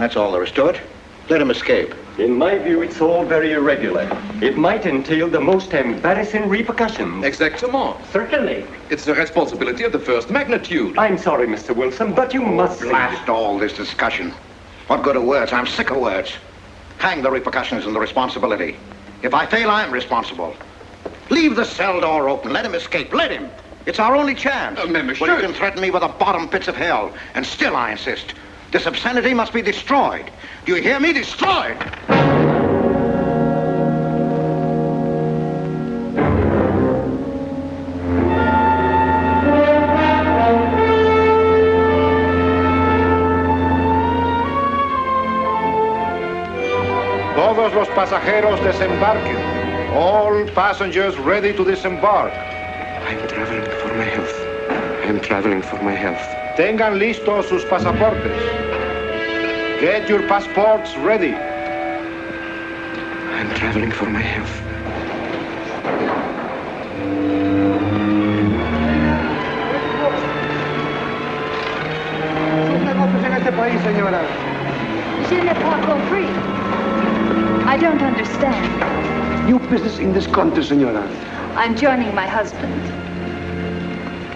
That's all there is to it. Let him escape. In my view, it's all very irregular. It might entail the most embarrassing repercussions. Exactement. Certainly. It's a responsibility of the first magnitude. I'm sorry, Mr. Wilson, but you must... Blast all this discussion. What good are words? I'm sick of words. Hang the repercussions and the responsibility. If I fail, I'm responsible. Leave the cell door open. Let him escape. Let him. It's our only chance. Monsieur. Well, you can threaten me with the bottom pits of hell, and still I insist. This obscenity must be destroyed. Do you hear me? Destroyed! Todos los pasajeros desembarquen. All passengers ready to disembark. I'm traveling for my health. I'm traveling for my health. Tengan listos sus pasaportes. Get your passports ready. I'm traveling for my health. Je n'ai pas compris. I don't understand. New business in this country, senora. I'm joining my husband.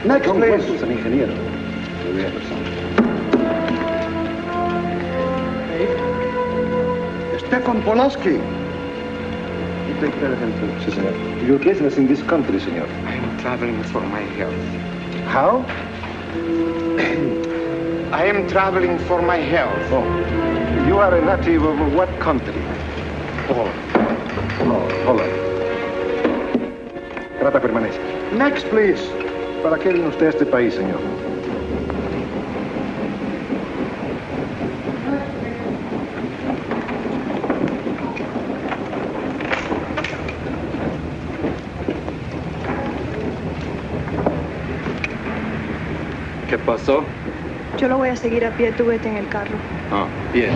Next, please. An ingeniero. Stefan Polaski. You take care of him too, sí, senor. Your business in this country, senor. I'm traveling for my health. How? I am traveling for my health. Oh. You are a native of what country? Poland. No, Holland. Trata permanecer. Next, please. ¿Para qué vino usted a este país, señor? ¿Qué pasó? Yo lo voy a seguir a pie, tú vete en el carro. Ah, bien.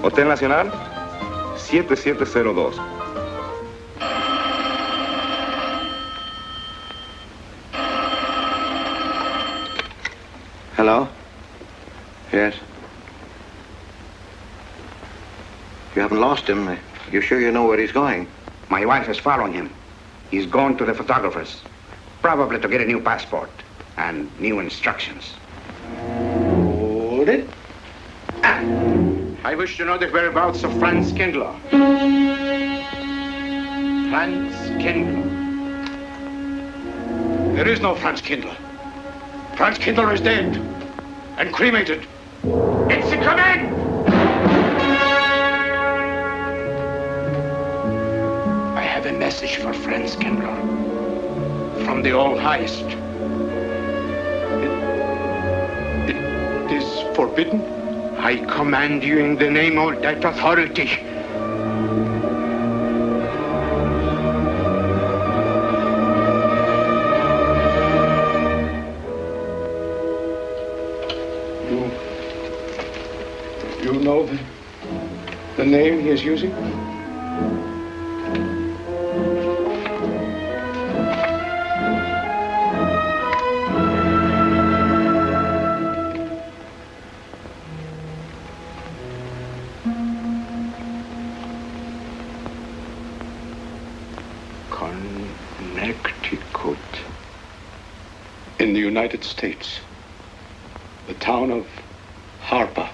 Hotel Nacional, 7702. Hello? Yes? You haven't lost him. You sure you know where he's going? My wife is following him. He's gone to the photographer's, probably to get a new passport and new instructions. Hold it. I wish to know the whereabouts of Franz Kindler. Franz Kindler. There is no Franz Kindler. Franz Kindler is dead and cremated. It's a command! I have a message for Franz Kindler from the All-Highest. It is forbidden? I command you in the name of that authority. You know the name he is using? Connecticut. In the United States. The town of Harper.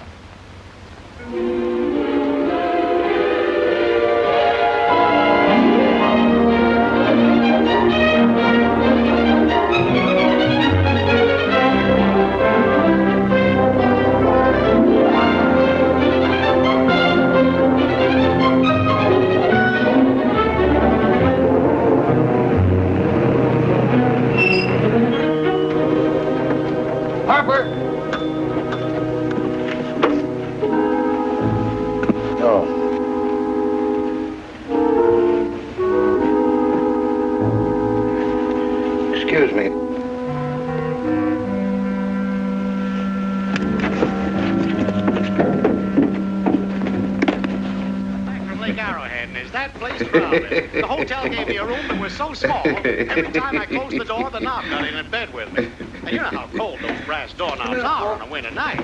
like Arrowhead, and is that place crowded? The hotel gave me a room that was so small, every time I closed the door, the knob got in bed with me. And you know how cold those brass doorknobs are on a winter night.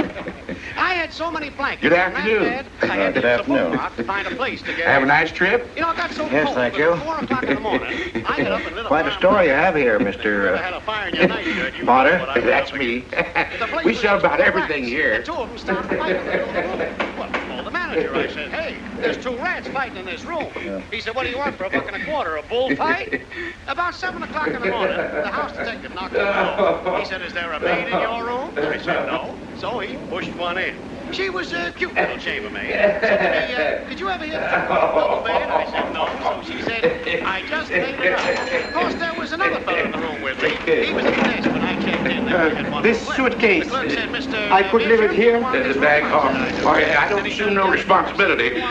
I had so many blankets Good on that afternoon. bed, I had to use the phone out to find a place to get Have a in. nice trip? You know, it got so Yes, cold, thank but you. at 4 o'clock in the morning, I got up and lit a Quite a fire. story you have here, I had Mr. a fire in your nightshirt. You Potter. know what I was That's up me. against. The place We was sell just about full of everything rats, here. And two of them started fighting in the middle of the room. Well, I told the manager, I said, hey, there's 2 rats fighting in this room. He said, what do you want for $1.25? A bullfight? About 7 o'clock in the morning, the house detective knocked on the door. He said, is there a maid in your room? I said, no. So he pushed one in. She was a cute little chambermaid. Said to me, did you ever hear the double bed? I said, no. So she said, I just made it up. Of course, there was another fellow in the room with me. He was at the desk when I checked in. There we had one This flip. suitcase, The clerk said, Mr. I could leave it here? There's The bag off. Oh, yeah, I don't assume no responsibility.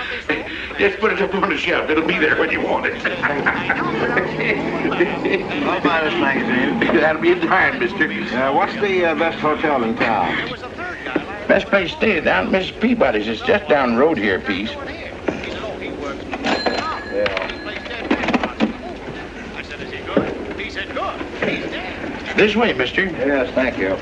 Just put it up on the shelf. It'll be there when you want it. I'll buy this magazine. That'll be fine, mister. What's the best hotel in town? There was a third guy. Best place to stay down at Mrs. Peabody's. It's just down the road here a piece. He said, oh, he works for McDonald's. He plays dead restaurants in the movie. I said, is he good? He said, good. He's dead. This way, mister. Yes, thank you.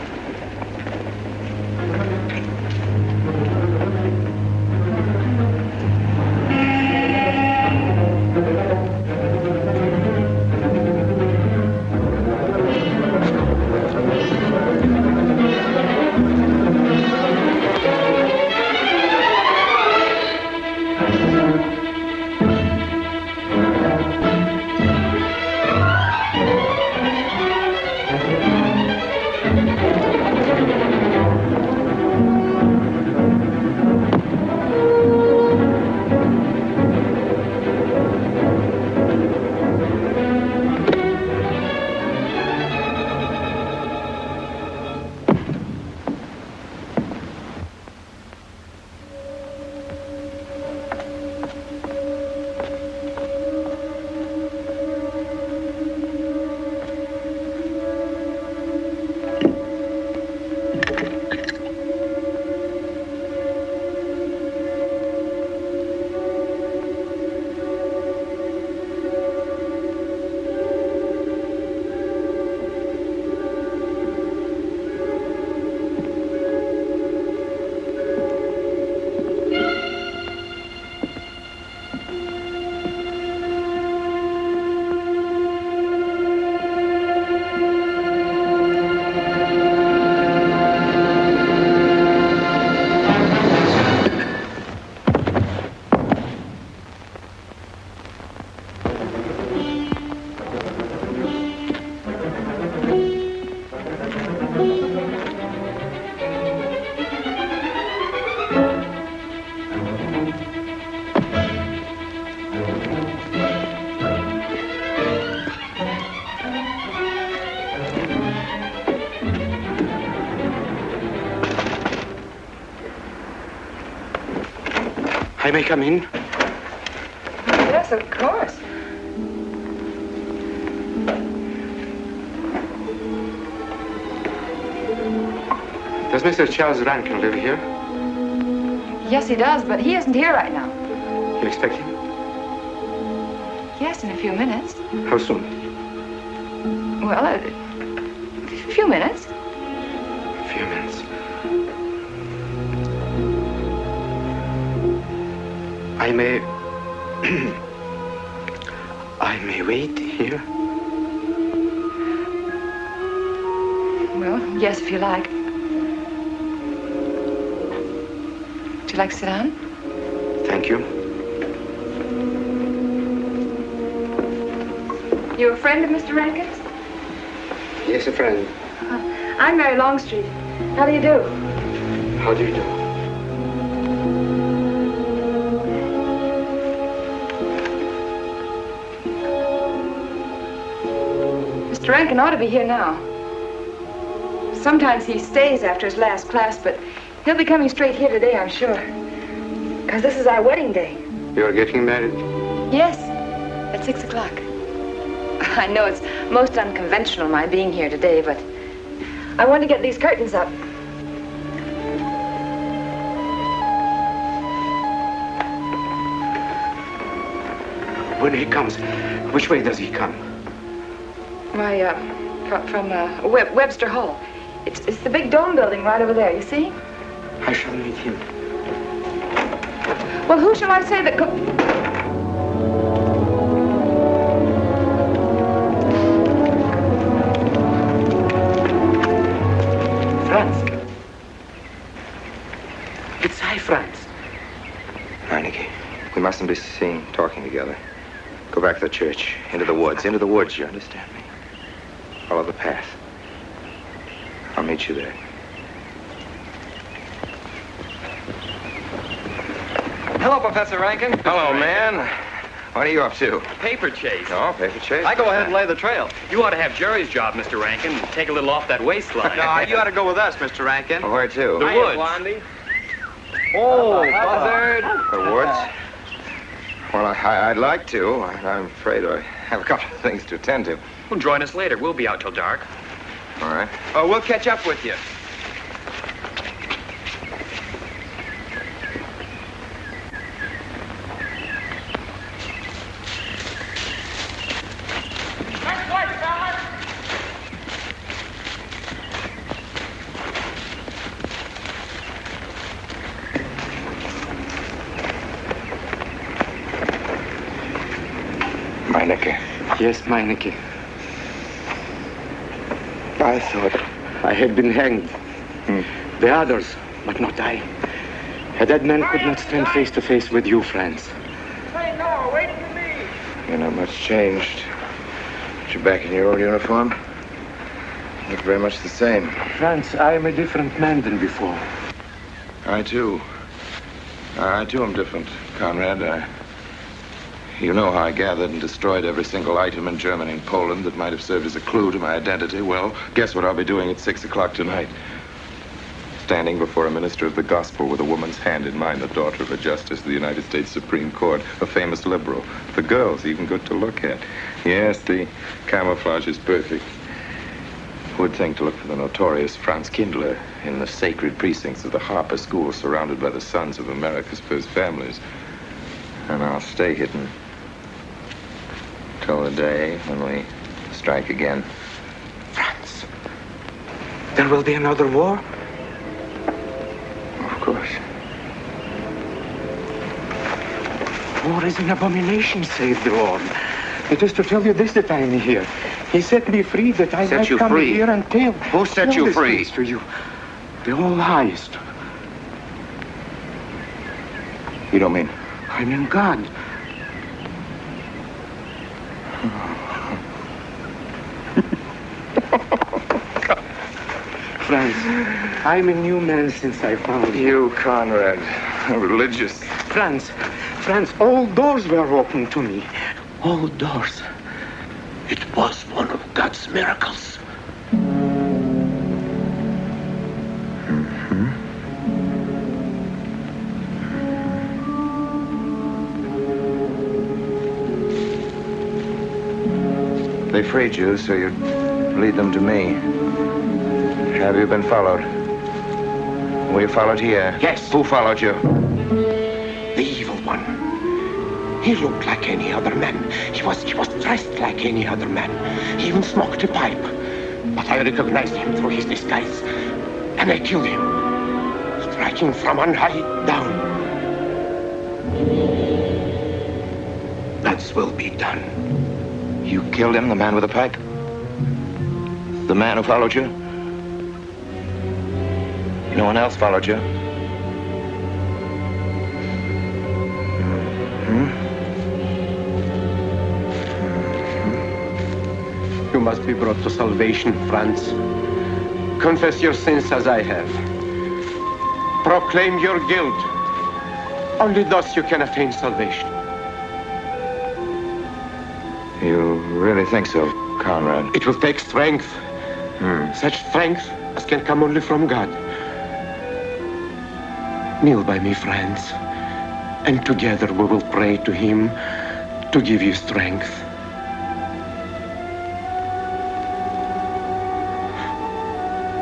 I may come in? Yes, of course. Does Mr. Charles Rankin live here? Yes, he does, but he isn't here right now. You expect him? Yes, in a few minutes. How soon? Well, a few minutes. A few minutes. I may... I may wait here? Well, yes, if you like. Would you like to sit down? Thank you. You a friend of Mr. Rankin's? Yes, a friend. I'm Mary Longstreet. How do you do? How do you do? Mr. Rankin ought to be here now. Sometimes he stays after his last class, but he'll be coming straight here today, I'm sure. Because this is our wedding day. You're getting married? Yes, at 6 o'clock. I know it's most unconventional, my being here today, but I want to get these curtains up. When he comes, which way does he come? Why, from Webster Hall. It's the big dome building right over there, you see? I shall meet him. Well, who shall I say that Franz. It's I, Franz. Meineke, we mustn't be seen talking together. Go back to the church, into the woods, you understand me? Follow the path. I'll meet you there. Hello, Professor Rankin. Hello, man. What are you up to? Paper chase. Oh, paper chase? I go ahead and lay the trail. You ought to have Jerry's job, Mr. Rankin. Take a little off that waistline. No, you ought to go with us, Mr. Rankin. Well, where to? The woods. Blondie. Oh, buzzard. The woods? Well, I'd like to. I'm afraid I have a couple of things to attend to. Well, join us later. We'll be out till dark. All right. Oh, we'll catch up with you. Meineke. Yes, Meineke. I thought I had been hanged. The others, but not I. A dead man could not stand face to face with you, Franz. Hey, no, wait for me. you're not much changed. But you're back in your old uniform. Look very much the same. Franz, I am a different man than before. I too am different, Conrad. You know how I gathered and destroyed every single item in Germany and Poland that might have served as a clue to my identity. Well, guess what I'll be doing at 6 o'clock tonight? Standing before a minister of the gospel with a woman's hand in mine, the daughter of a justice of the United States Supreme Court, a famous liberal. The girl's even good to look at. Yes, the camouflage is perfect. Would think to look for the notorious Franz Kindler in the sacred precincts of the Harper School, surrounded by the sons of America's first families. And I'll stay hidden till the day when we strike again. Franz, there will be another war? Of course. War is an abomination, saith the Lord. It is to tell you this that I am here. He set me free that I might come here and tell. Who set you free? To you, the all highest. You don't mean? I mean God. Franz, I'm a new man since I found you. You, Conrad, religious. Franz, all doors were open to me. All doors. It was one of God's miracles. They freed you so you'd lead them to me. Have you been followed? Were you followed here? Yes. Who followed you? The evil one. He looked like any other man. He was dressed like any other man. He even smoked a pipe. But I recognized him through his disguise. And I killed him, striking from on high down. God's will be done. You killed him, the man with the pipe? The man who followed you? No one else followed you? You must be brought to salvation, Franz. Confess your sins as I have. Proclaim your guilt. Only thus you can attain salvation. You really think so, Conrad? It will take strength. Such strength as can come only from God. Kneel by me, Franz, and together we will pray to him to give you strength.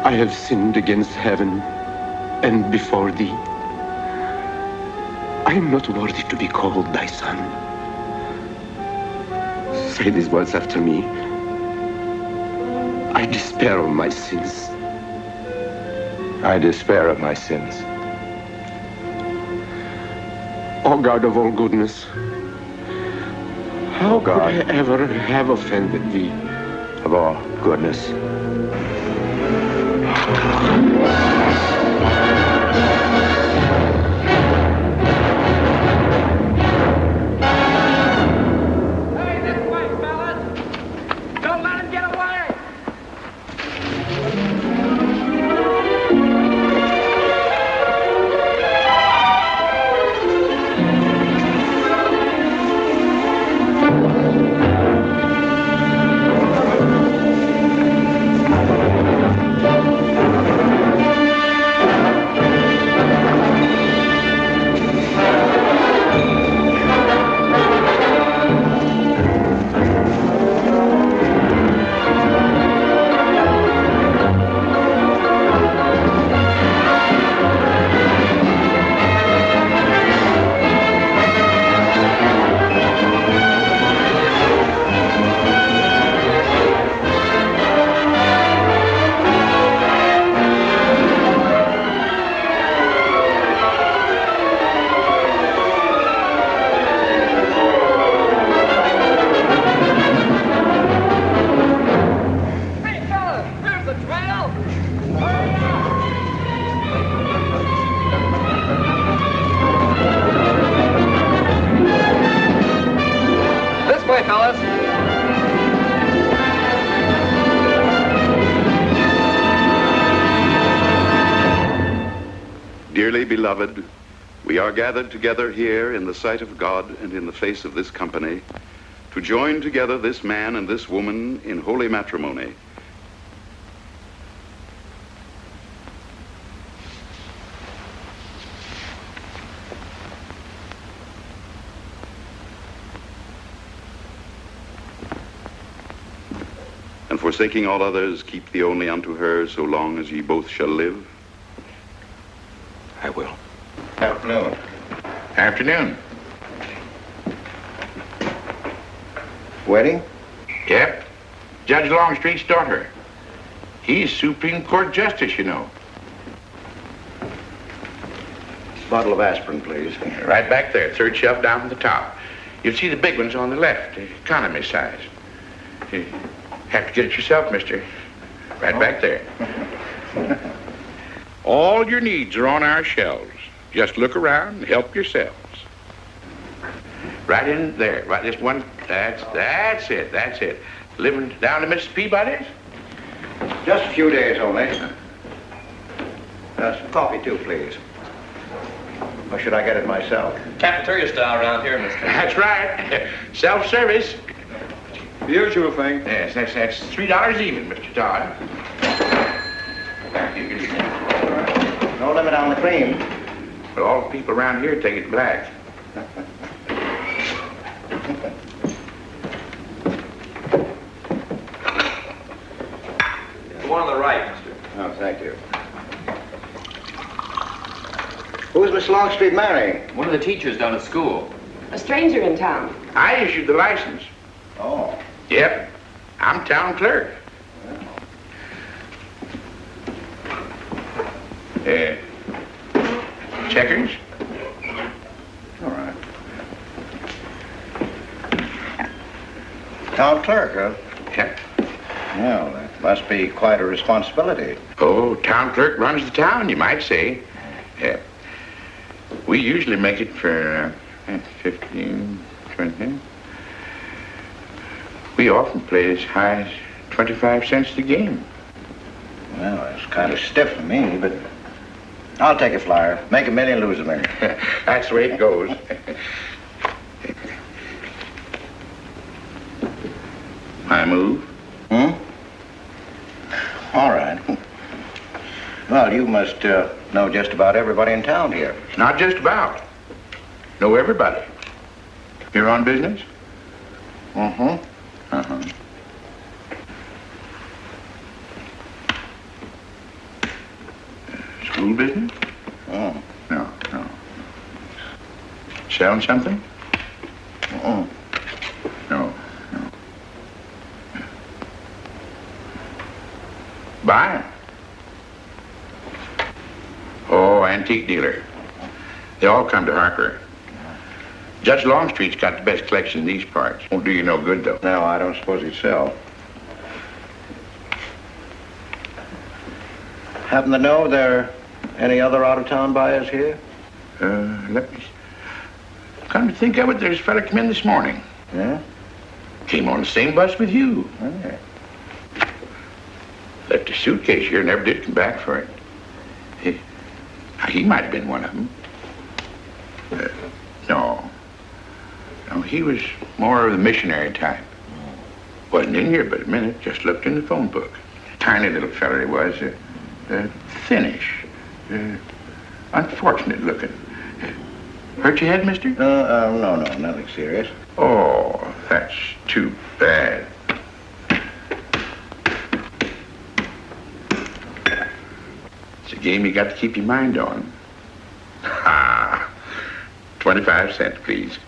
I have sinned against heaven and before thee. I am not worthy to be called thy son. say these words after me. I despair of my sins. I despair of my sins. O God of all goodness, how could I ever have offended thee? Of all goodness. Dearly beloved, we are gathered together here in the sight of God and in the face of this company to join together this man and this woman in holy matrimony. And forsaking all others, keep thee only unto her so long as ye both shall live. I will. Afternoon. Afternoon. Wedding? Yep. Judge Longstreet's daughter. He's Supreme Court Justice, you know. Bottle of aspirin, please. Right back there, third shelf down from the top. You'll see the big ones on the left, the economy size. You have to get it yourself, mister. Right back there. All your needs are on our shelves. Just look around and help yourselves. Right in there, right this one. That's it. Living down to Mrs. Peabody's? Just a few days only. Some coffee too, please. Or should I get it myself? Cafeteria style around here, Mr. That's right. Self-service. The usual thing. Yes, that's $3 even, Mr. Todd. You can... No limit on the cream. But all the people around here take it black. The one on the right, mister. Oh, thank you. Who's Miss Longstreet marrying? One of the teachers down at school. A stranger in town. I issued the license. Oh. Yep. I'm town clerk. Checkers? All right. Town clerk, huh? Yep. Well, that must be quite a responsibility. Oh, town clerk runs the town, you might say. Yeah. We usually make it for 15, 20. We often play as high as 25 cents a game. Well, it's kind of stiff for me, but I'll take a flyer. Make $1 million, lose $1 million. That's the way it goes. My move? All right. Well, you must know just about everybody in town here. Not just about. Know everybody. You're on business? Mm-hmm. Uh-huh. School business? Oh. No. Selling something? Mm-mm. No. Buy 'em. Oh, antique dealer. They all come to Harper. Judge Longstreet's got the best collection in these parts. Won't do you no good, though. No, I don't suppose he'd sell. Happen to know there are any other out-of-town buyers here? Let me... Come to think of it, there's a fella come in this morning. Yeah? Came on the same bus with you. Okay. Left his suitcase here, never did come back for it. He might have been one of them. No. No, he was more of the missionary type. Wasn't in here but a minute, just looked in the phone book. Tiny little fella he was, thinnish, unfortunate looking. Hurt your head, mister? No, nothing serious. Oh, that's too bad. It's a game you got to keep your mind on. Ha! 25 cents, please.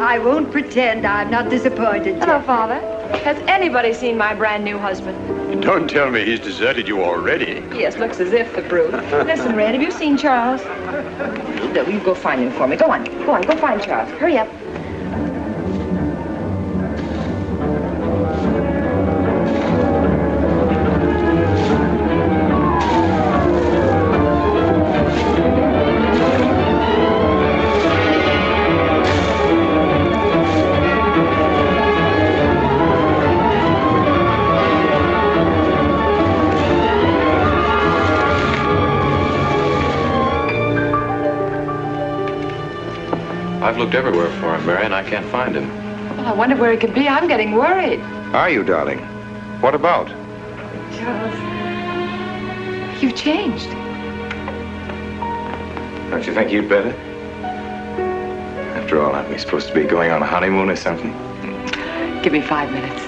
I won't pretend I'm not disappointed. Hello, Father. Has anybody seen my brand new husband? Don't tell me he's deserted you already. Yes, looks as if, the brute. Listen, Red, have you seen Charles? You go find him for me. Go on, go find Charles. Hurry up. I've looked everywhere for him, Mary, and I can't find him. Well, I wonder where he could be. I'm getting worried. Are you, darling? What about? Charles, you've changed. Don't you think you'd better? After all, aren't we supposed to be going on a honeymoon or something? Give me 5 minutes.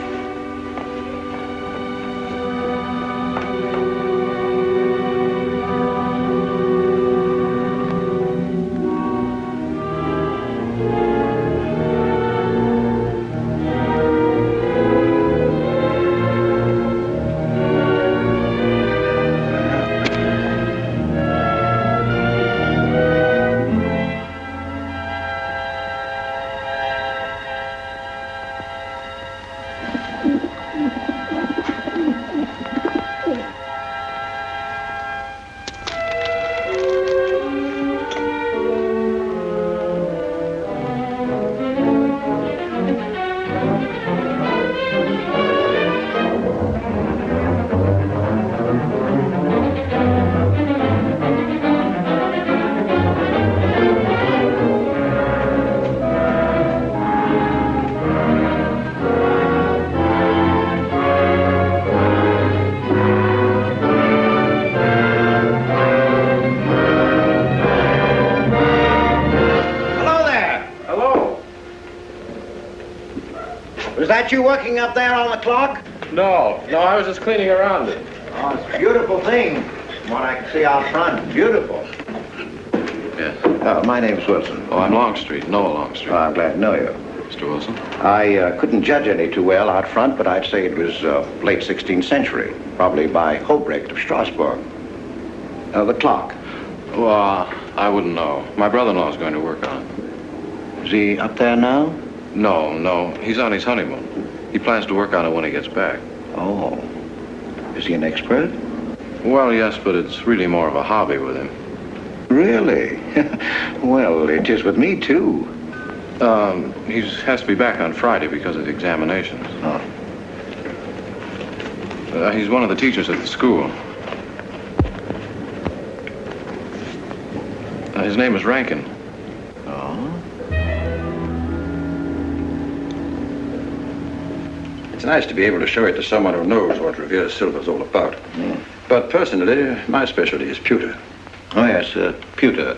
that you working up there on the clock? No, I was just cleaning around it. Oh, it's a beautiful thing. From what I can see out front, beautiful. Yes. My name's Wilson. Oh, I'm Longstreet, Noah Longstreet. Oh, I'm glad to know you. Mr. Wilson? I couldn't judge any too well out front, but I'd say it was late 16th century, probably by Hobrecht of Strasbourg. The clock. Well, I wouldn't know. My brother-in-law's going to work on it. Is he up there now? No. He's on his honeymoon. He plans to work on it when he gets back. Oh. Is he an expert? Well, yes, but it's really more of a hobby with him. Really? Well, it is with me, too. He has to be back on Friday because of examinations. Oh. He's one of the teachers at the school. His name is Rankin. Oh? It's nice to be able to show it to someone who knows what Revere silver's all about. Mm. But personally, my specialty is pewter. Oh, yes, pewter.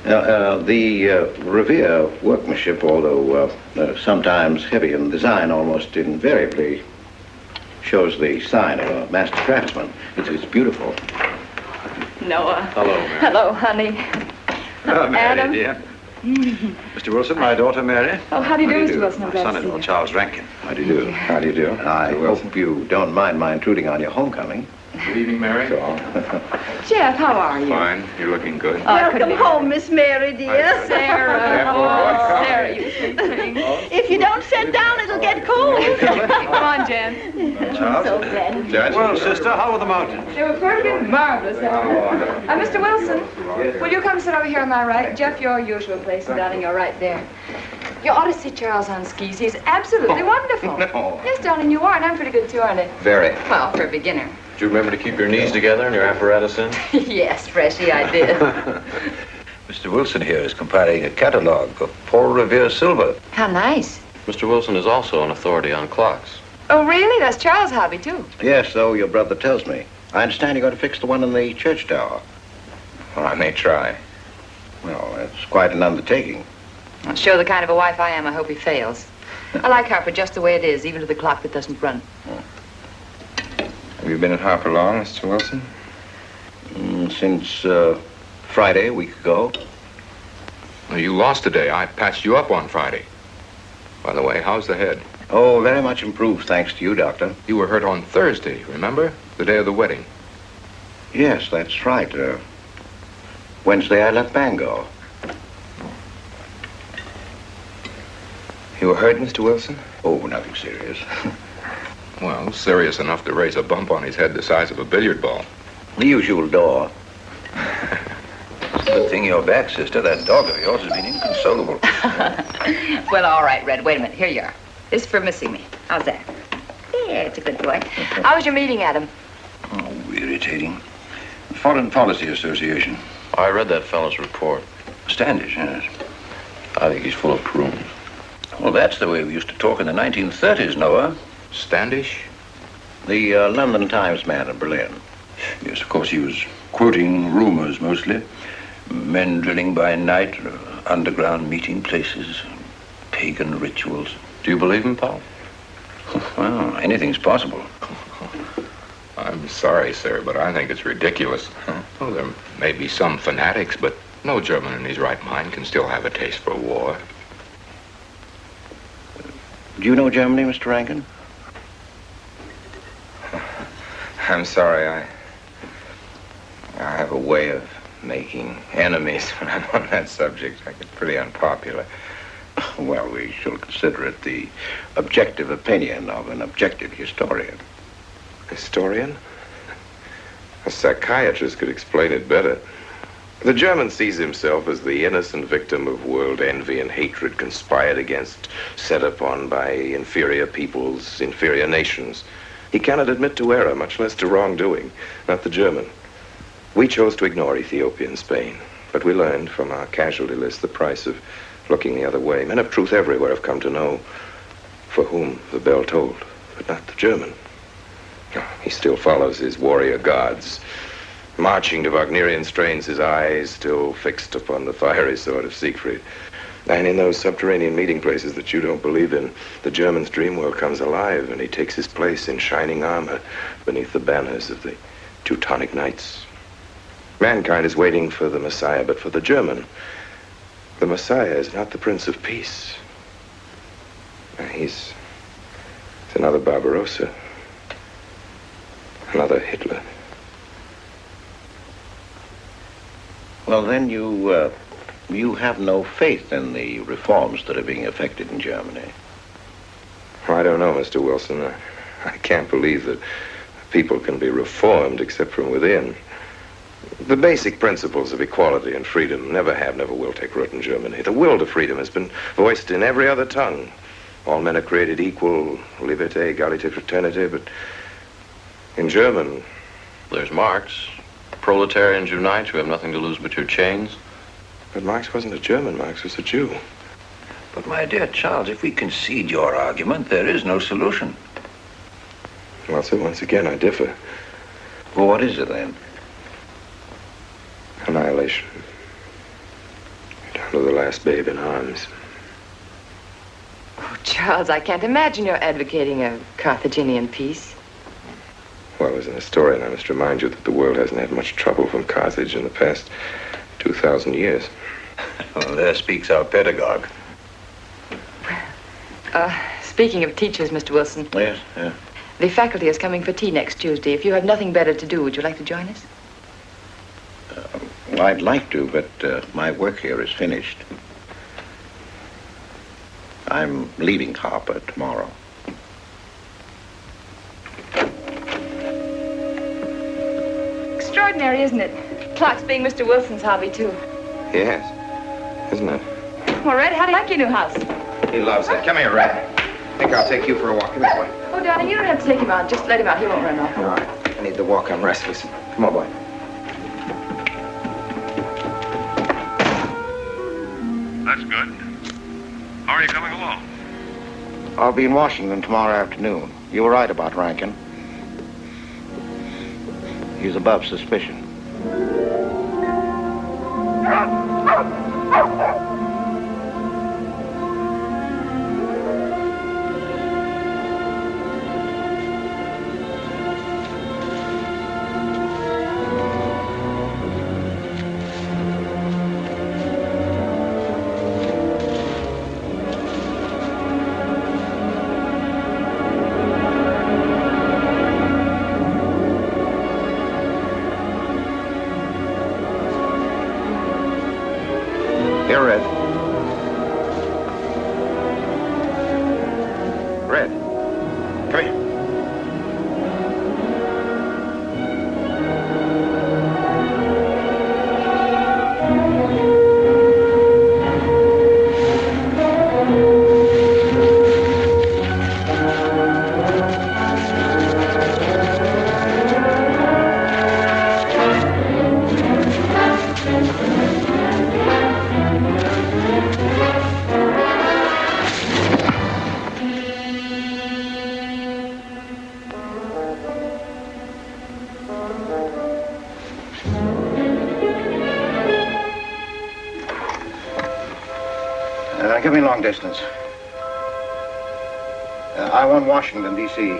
The Revere workmanship, although sometimes heavy in design, almost invariably shows the sign of a master craftsman. It's beautiful. Noah. Hello, Mary. Hello, honey. Oh, Mary, Adam. dear. Mr. Wilson, my daughter Mary. Oh, how do you do, Mr. Wilson? I'm My glad to see son-in-law, you. Charles Rankin. How do you do? How do you do? I hope you don't mind my intruding on your homecoming. Good evening, Mary. Jeff, how are you? Fine. You're looking good. Welcome home, Miss Mary, dear. Sarah. Oh, Sarah, you sweet thing. If you don't sit down, it'll get cold. Come on, Jen. Charles? So glad. Well, sister, how were the mountains? They were perfectly marvelous. Mr. Wilson, will you come sit over here on my right? Jeff, your usual place, and darling, you're right there. You ought to see Charles on skis. He's absolutely wonderful. No. Yes, darling, you are, and I'm pretty good too, aren't I? Very. Well, for a beginner. Do you remember to keep your knees together and your apparatus in? Yes, Freshy, I did. Mr. Wilson here is compiling a catalogue of Paul Revere's silver. How nice. Mr. Wilson is also an authority on clocks. Oh, really? That's Charles' hobby, too. Yes, so your brother tells me. I understand you're going to fix the one in the church tower. Well, I may try. Well, that's quite an undertaking. I'll show the kind of a wife I am. I hope he fails. I like Harper just the way it is, even to the clock that doesn't run. Have you been at Harper long, Mr. Wilson? Since Friday, a week ago. Well, you lost today. I patched you up on Friday. By the way, how's the head? Oh, very much improved, thanks to you, Doctor. You were hurt on Thursday, remember? The day of the wedding. Yes, that's right. Wednesday, I left Bangor. You were hurt, Mr. Wilson? Oh, nothing serious. Well, serious enough to raise a bump on his head the size of a billiard ball. The usual door. Good thing you're back, sister. That dog of yours has been inconsolable. Well, all right, Red. Wait a minute. Here you are. This is for missing me. How's that? Yeah, it's a good boy. How was your meeting, Adam? Oh, irritating. Foreign Policy Association. I read that fellow's report. Standish, yes. I think he's full of prunes. Well, that's the way we used to talk in the 1930s, Noah. Standish? The London Times man in Berlin. Yes, of course, he was quoting rumors mostly. Men drilling by night, underground meeting places, pagan rituals. Do you believe him, Paul? Well, anything's possible. I'm sorry, sir, but I think it's ridiculous. Oh, there may be some fanatics, but no German in his right mind can still have a taste for war. Do you know Germany, Mr. Rankin? I'm sorry, I have a way of making enemies when I'm on that subject. I get pretty unpopular. Well, we shall consider it the objective opinion of an objective historian. Historian? A psychiatrist could explain it better. The German sees himself as the innocent victim of world envy and hatred conspired against, set upon by inferior peoples, inferior nations. He cannot admit to error, much less to wrongdoing, not the German. We chose to ignore Ethiopia and Spain, but we learned from our casualty list the price of looking the other way. Men of truth everywhere have come to know for whom the bell tolled, but not the German. He still follows his warrior gods, marching to Wagnerian strains, his eyes still fixed upon the fiery sword of Siegfried. And in those subterranean meeting places that you don't believe in, the German's dream world comes alive, and he takes his place in shining armor beneath the banners of the Teutonic Knights. Mankind is waiting for the Messiah, but for the German, the Messiah is not the Prince of Peace. He's another Barbarossa, another Hitler. Well, then you have no faith in the reforms that are being effected in Germany. I don't know, Mr. Wilson. I can't believe that people can be reformed except from within. The basic principles of equality and freedom never have, never will take root in Germany. The will to freedom has been voiced in every other tongue. All men are created equal, liberté, égalité, fraternité, but in German... There's Marx. Proletarians unite, you have nothing to lose but your chains. But Marx wasn't a German, Marx was a Jew. But my dear Charles, if we concede your argument, there is no solution. Well, sir, once again, I differ. Well, what is it then? Annihilation. Down to the last babe in arms. Oh, Charles, I can't imagine you're advocating a Carthaginian peace. Well, as an historian, I must remind you that the world hasn't had much trouble from Carthage in the past 2,000 years. Well, there speaks our pedagogue. Speaking of teachers, Mr. Wilson. Yes, yeah. The faculty is coming for tea next Tuesday. If you have nothing better to do, would you like to join us? Well, I'd like to, but my work here is finished. I'm leaving Harper tomorrow. Extraordinary, isn't it? Clocks being Mr. Wilson's hobby, too. Yes, isn't it? Well, Red, how do you like your new house? He loves it. Come here, Red. I think I'll take you for a walk. Come here, boy. Oh, darling, you don't have to take him out. Just let him out. He won't run off. All right. I need the walk. I'm restless. Come on, boy. That's good. How are you coming along? I'll be in Washington tomorrow afternoon. You were right about Rankin. He's above suspicion. Here, Red. Red. Come here. Give me long distance. I want Washington, D.C.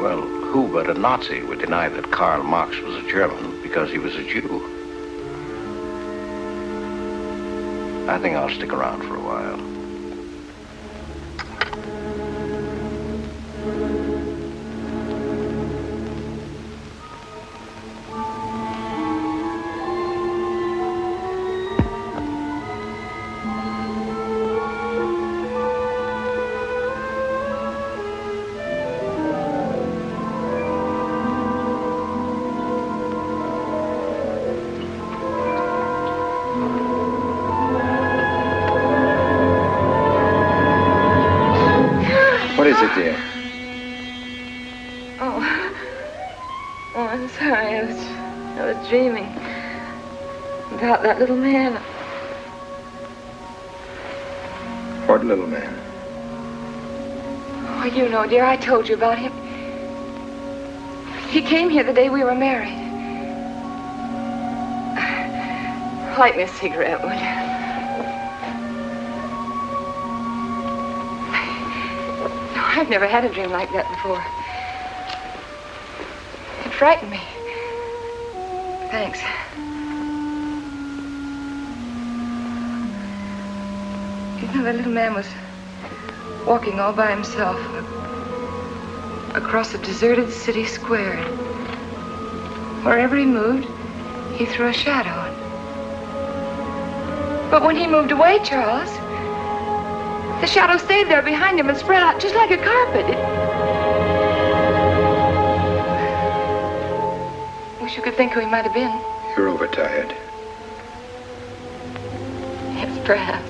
Well, who but a Nazi would deny that Karl Marx was a German because he was a Jew? I think I'll stick around for a while. What is it, dear? Oh, I'm sorry. I was dreaming about that little man. What little man? Oh, you know, dear, I told you about him. He came here the day we were married. Light me a cigarette, would you? No, I've never had a dream like that before. It frightened me. Thanks. You know, that little man was walking all by himself across a deserted city square. Wherever he moved, he threw a shadow. But when he moved away, Charles, the shadow stayed there behind him and spread out just like a carpet. Wish you could think who he might have been. You're overtired. Yes, perhaps.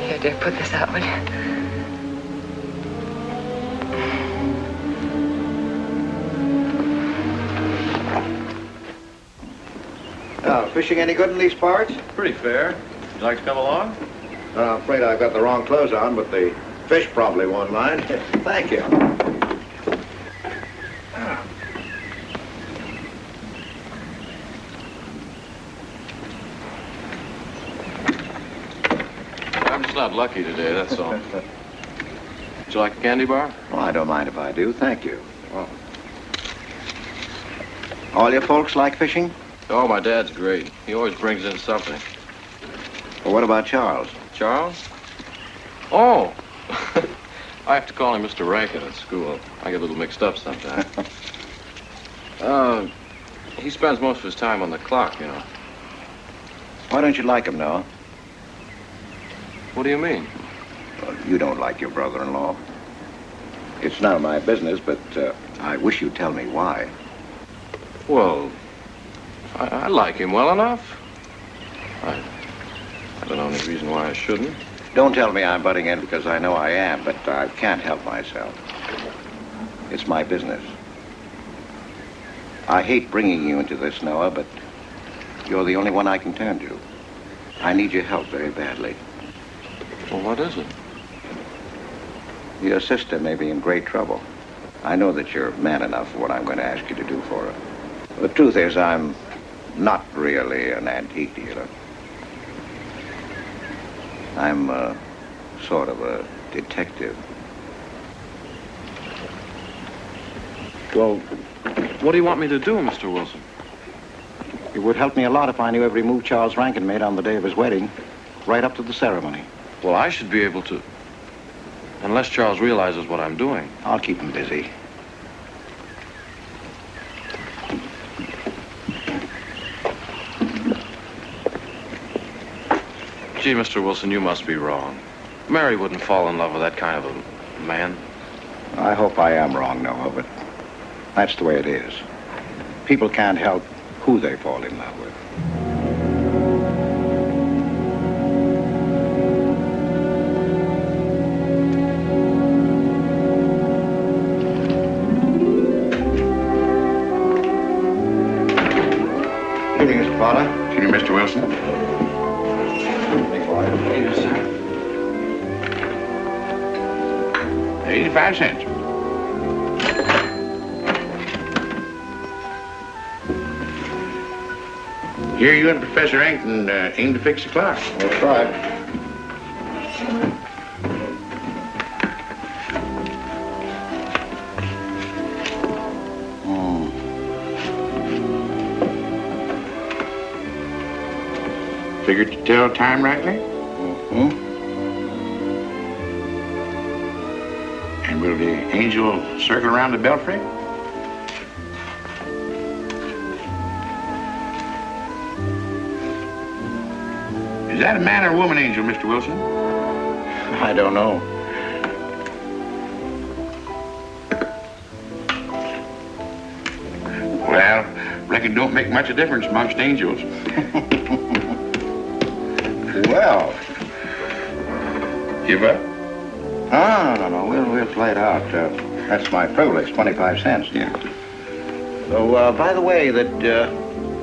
Here, dear, put this out, will you? Fishing any good in these parts? Pretty fair. Would you like to come along? I'm afraid I've got the wrong clothes on, but the fish probably won't mind. Thank you. lucky today, that's all. Would you like a candy bar? Well, I don't mind if I do. Thank you. Well, all your folks like fishing? Oh, my dad's great. He always brings in something. Well, what about Charles? Charles? Oh! I have to call him Mr. Rankin at school. I get a little mixed up sometimes. He spends most of his time on the clock, you know. Why don't you like him, Noah? What do you mean? Well, you don't like your brother-in-law. It's none of my business, but I wish you'd tell me why. Well, I like him well enough. I don't know any reason why I shouldn't. Don't tell me I'm butting in because I know I am, but I can't help myself. It's my business. I hate bringing you into this, Noah, but you're the only one I can turn to. I need your help very badly. Well, what is it? Your sister may be in great trouble. I know that you're man enough for what I'm going to ask you to do for her. The truth is, I'm not really an antique dealer. I'm sort of a detective. Well, what do you want me to do, Mr. Wilson? It would help me a lot if I knew every move Charles Rankin made on the day of his wedding, right up to the ceremony. Well, I should be able to. Unless Charles realizes what I'm doing. I'll keep him busy. Gee, Mr. Wilson, you must be wrong. Mary wouldn't fall in love with that kind of a man. I hope I am wrong, Noah, but that's the way it is. People can't help who they fall in love with. Good evening, Mr. Fowler. Good evening, Mr. Wilson. Yes, sir. 85 cents. Here you and Professor Ankton aim to fix the clock. That's right. Figured to tell time rightly? Mm-hmm. And will the angel circle around the belfry? Is that a man or a woman angel, Mr. Wilson? I don't know. Well, reckon it don't make much of a difference amongst angels. Well. Give up? No. We'll play it out. That's my privilege, 25 cents. Yeah. So, by the way, did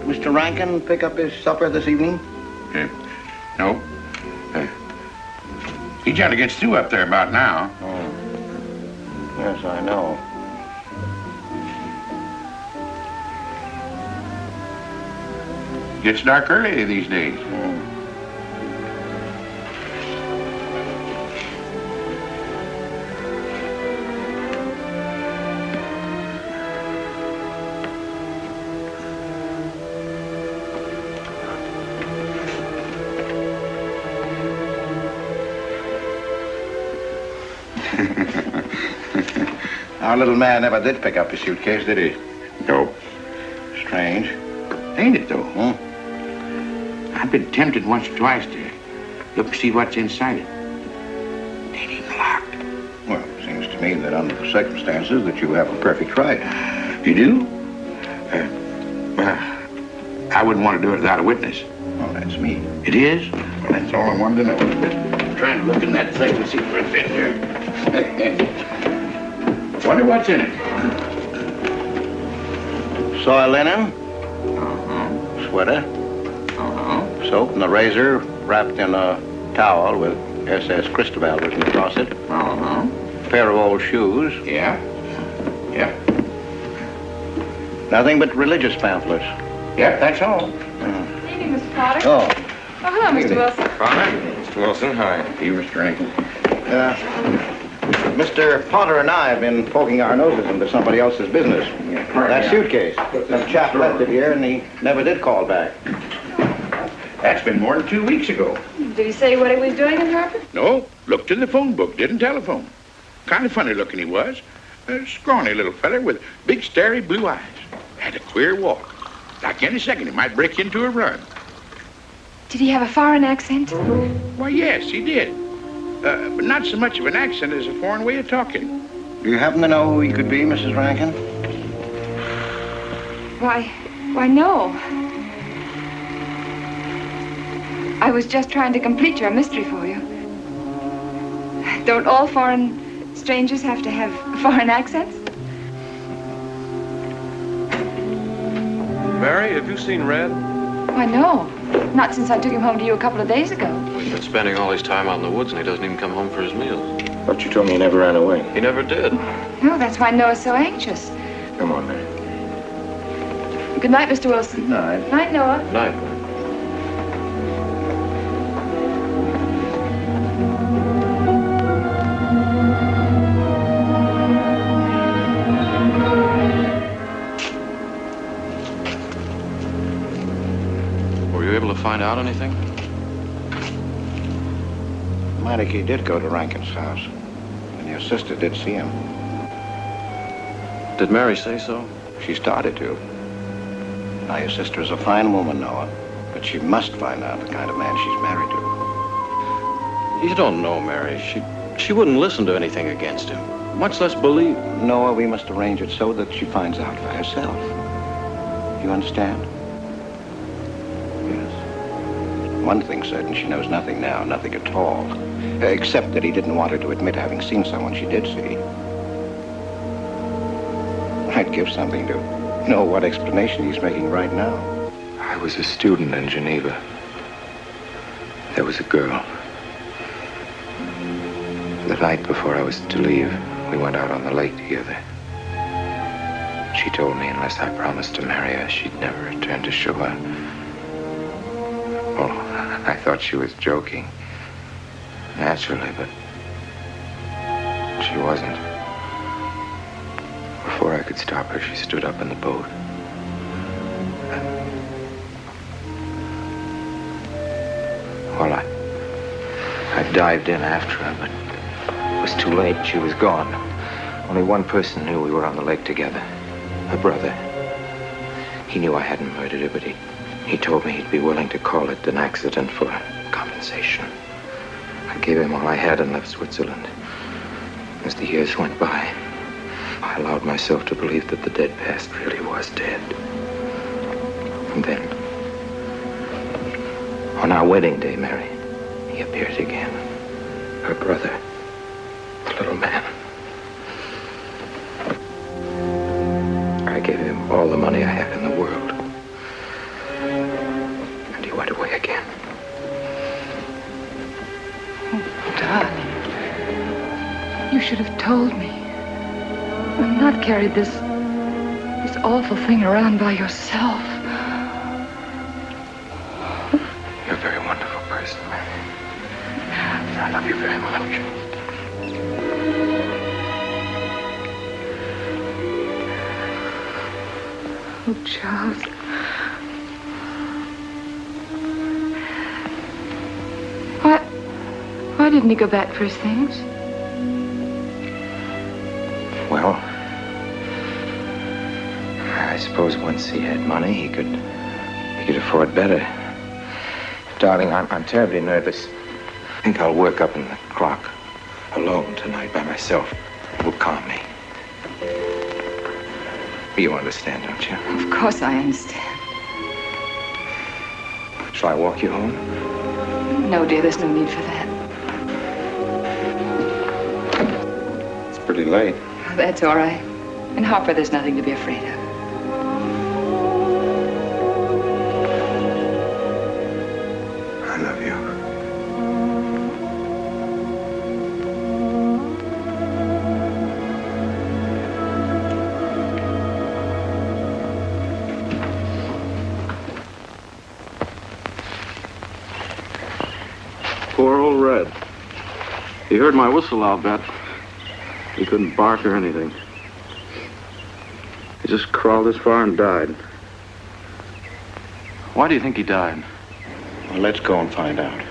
Mr. Rankin pick up his supper this evening? No. He generally gets through up there about now. Oh. Yes, I know. Gets dark early these days. Our little man never did pick up his suitcase, did he? No. Strange. Ain't it, though? I've been tempted once or twice to look to see what's inside it. Ain't even locked. Well, it seems to me that under the circumstances that you have a perfect right. You do? Well, I wouldn't want to do it without a witness. Oh, that's me. It is? Well, that's all I wanted to know. I'm trying to look in that thing and see what's in here. Wonder what's in it. Soil linen. Sweater. Soap and a razor wrapped in a towel with SS Cristobal written across it. A pair of old shoes. Yeah. Nothing but religious pamphlets. Yep, that's all. Good evening, Mr. Potter. Oh. Oh, hello, Mr. Wilson. Father? Mr. Wilson. Hi. You, Mr. Rankin. Mr. Potter and I have been poking our noses into somebody else's business. That suitcase. Some chap left it here, and he never did call back. That's been more than 2 weeks ago. Did he say what he was doing in Harper? No, looked in the phone book, didn't telephone. Kind of funny looking he was. A scrawny little feller with big, starry blue eyes. Had a queer walk. Like any second, he might break into a run. Did he have a foreign accent? Why, yes, he did. But not so much of an accent as a foreign way of talking. Do you happen to know who he could be, Mrs. Rankin? Why, no. I was just trying to complete your mystery for you. Don't all foreign strangers have to have foreign accents? Mary, have you seen Red? Why, no. Not since I took him home to you a couple of days ago. He's been spending all his time out in the woods, and he doesn't even come home for his meals. But you told me he never ran away. He never did. No, that's why Noah's so anxious. Come on, Mary. Good night, Mr. Wilson. Good night. Night, Noah. Night. Were you able to find out anything? Meineke did go to Rankin's house, and your sister did see him. Did Mary say so? She started to. Now, your sister is a fine woman, Noah, but she must find out the kind of man she's married to. You don't know, Mary. She wouldn't listen to anything against him, much less believe. Noah, we must arrange it so that she finds out for herself. You understand? Yes. One thing's certain, she knows nothing now, nothing at all, except that he didn't want her to admit having seen someone she did see. I'd give something to know what explanation he's making right now. I was a student in Geneva. There was a girl. The night before I was to leave, we went out on the lake together. She told me unless I promised to marry her, she'd never return to shore. Well, I thought she was joking. Naturally, but she wasn't. Before I could stop her, she stood up in the boat. Well, I dived in after her, but it was too late. She was gone. Only one person knew we were on the lake together. Her brother. He knew I hadn't murdered her, but he told me he'd be willing to call it an accident for compensation. I gave him all I had and left Switzerland. As the years went by, I allowed myself to believe that the dead past really was dead. And then, on our wedding day, Mary, he appeared again. Her brother, the little man. I gave him all the money I had in the world. And he went away again. Oh, darling. You should have told me. And not carried this awful thing around by yourself. You're a very wonderful person, Mary. I love you very much. Oh, Charles. Why didn't he go back for his things? Well, I suppose once he had money, he could afford better. Darling, I'm terribly nervous. I think I'll work up in the clock alone tonight by myself. It will calm me. You understand, don't you? Of course I understand. Shall I walk you home? No, dear, there's no need for that. It's pretty late. That's all right. In Harper, there's nothing to be afraid of. I love you. Poor old He heard my whistle, I'll bet. He couldn't bark or anything. He just crawled this far and died. Why do you think he died? Well, let's go and find out.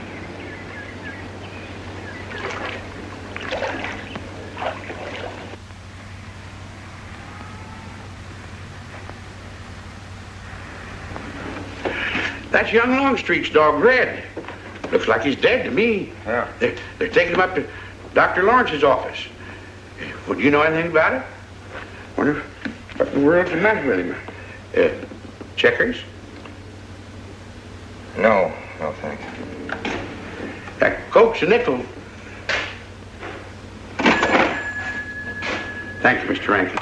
That's young Longstreet's dog, Red. Looks like he's dead to me. Yeah. They're taking him up to Dr. Lawrence's office. Would you know anything about it? Wonder what in the world's the matter with him? Checkers? No, thanks. Coke's a nickel. Thank you, Mr. Rankin.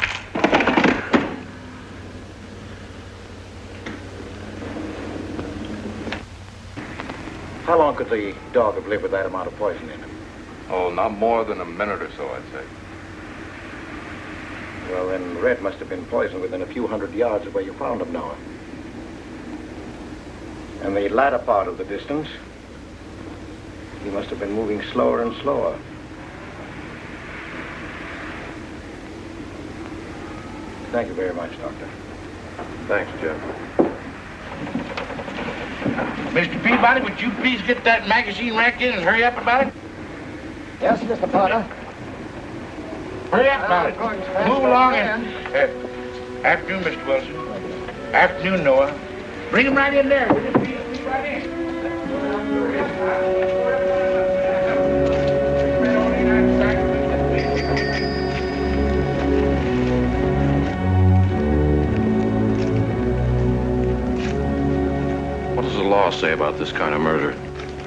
How long could the dog have lived with that amount of poison in him? Oh, not more than a minute or so, I'd say. Well, then Red must have been poisoned within a few hundred yards of where you found him, Noah. And the latter part of the distance, he must have been moving slower and slower. Thank you very much, Doctor. Thanks, Jeff. Mr. Peabody, would you please get that magazine racked in and hurry up about it? Yes, Mr. Potter. Hurry up about it. Move along and... afternoon, Mr. Wilson. Afternoon, Noah. Bring him right in there. Will you please right in? What does the law say about this kind of murder?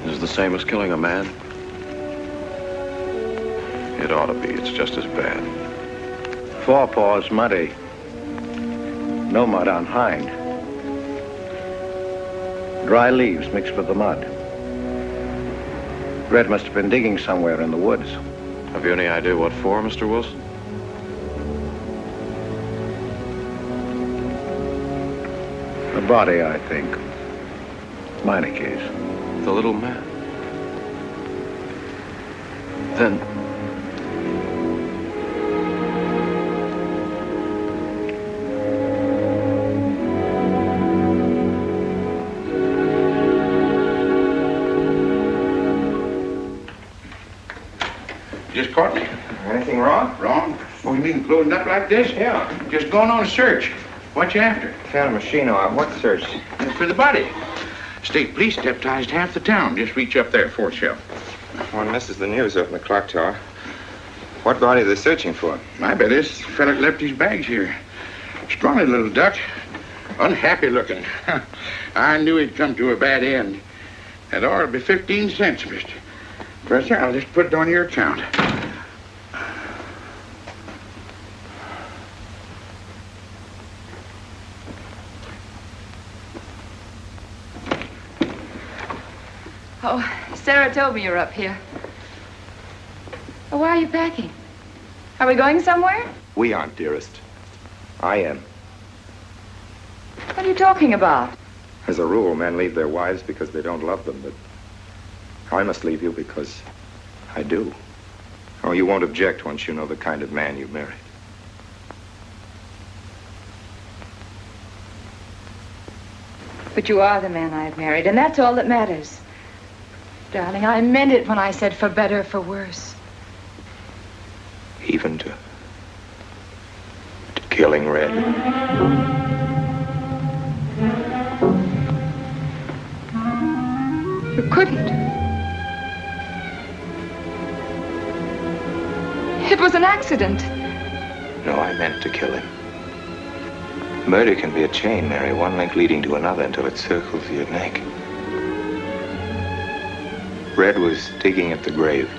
Is it the same as killing a man? It ought to be. It's just as bad. Forepaws muddy. No mud on hind. Dry leaves mixed with the mud. Red must have been digging somewhere in the woods. Have you any idea what for, Mr. Wilson? The body, I think. Minor case. The little man. Then... Just caught me. Anything wrong? Wrong? Oh, you mean closing up like this? Yeah. Just going on a search. What you after? Found a machine on what search? For the body. State police deputized half the town. Just reach up there, fourth shelf. One misses the news up in the clock tower. What body are they searching for? I bet this fella left his bags here. Scrawny little duck. Unhappy looking. I knew he'd come to a bad end. That ought to be 15 cents, mister. Professor, I'll just put it on your account. Oh, Sarah told me you were up here. Oh, why are you packing? Are we going somewhere? We aren't, dearest. I am. What are you talking about? As a rule, men leave their wives because they don't love them, but I must leave you because I do. Oh, you won't object once you know the kind of man you married. But you are the man I have married, and that's all that matters. Darling, I meant it when I said for better or for worse. Even to killing Red. You couldn't. It was an accident. No, I meant to kill him. Murder can be a chain, Mary, one link leading to another until it circles your neck. Red was digging at the grave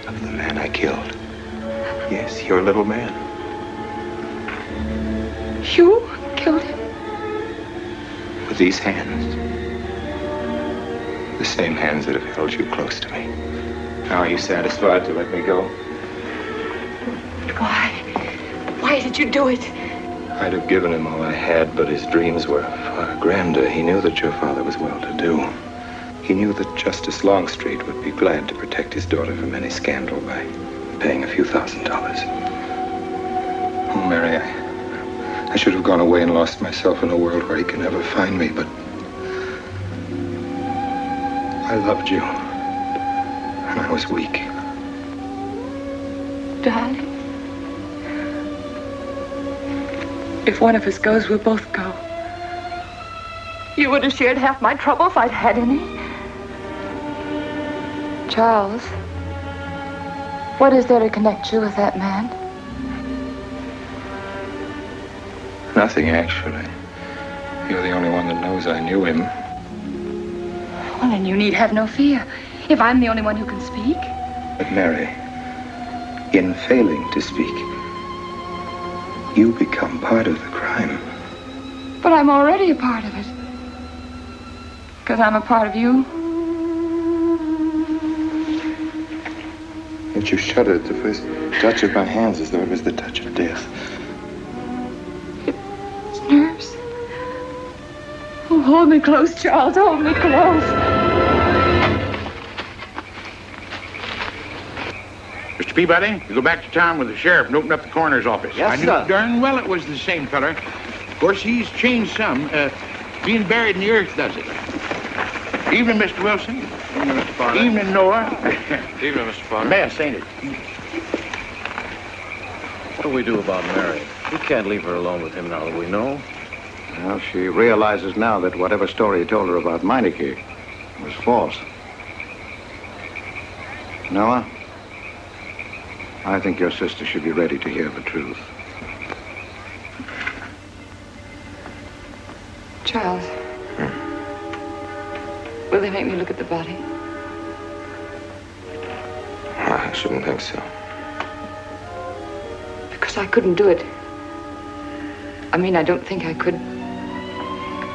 of the man I killed. Yes, your little man. You killed him? With these hands. The same hands that have held you close to me. Now are you satisfied to let me go? Why? Why did you do it? I'd have given him all I had, but his dreams were far grander. He knew that your father was well-to-do. He knew that Justice Longstreet would be glad to protect his daughter from any scandal by paying a few $1,000s. Oh, Mary, I should have gone away and lost myself in a world where he can never find me, but I loved you, and I was weak. Darling, if one of us goes, we'll both go. You would have shared half my trouble if I'd had any. Charles, what is there to connect you with that man? Nothing, actually. You're the only one that knows I knew him. Well, then you need have no fear. If I'm the only one who can speak. But Mary, in failing to speak, you become part of the crime. But I'm already a part of it. Because I'm a part of you. Yet you shuddered at the first touch of my hands as though it was the touch of death. It's nerves. Oh, hold me close, Charles. Hold me close. Mr. Peabody, you go back to town with the sheriff and open up the coroner's office. Yes, I knew sir. darn well it was the same feller. Of course, he's changed some. Being buried in the earth does it. Evening, Mr. Wilson. Evening, Mr. Potter. Evening, Noah. Evening, Mr. Potter. Mess, ain't it? What do we do about Mary? We can't leave her alone with him now that we know. Well, she realizes now that whatever story he told her about Meineke was false. Noah, I think your sister should be ready to hear the truth. Charles. Will they make me look at the body? I shouldn't think so. Because I couldn't do it. I mean, I don't think I could.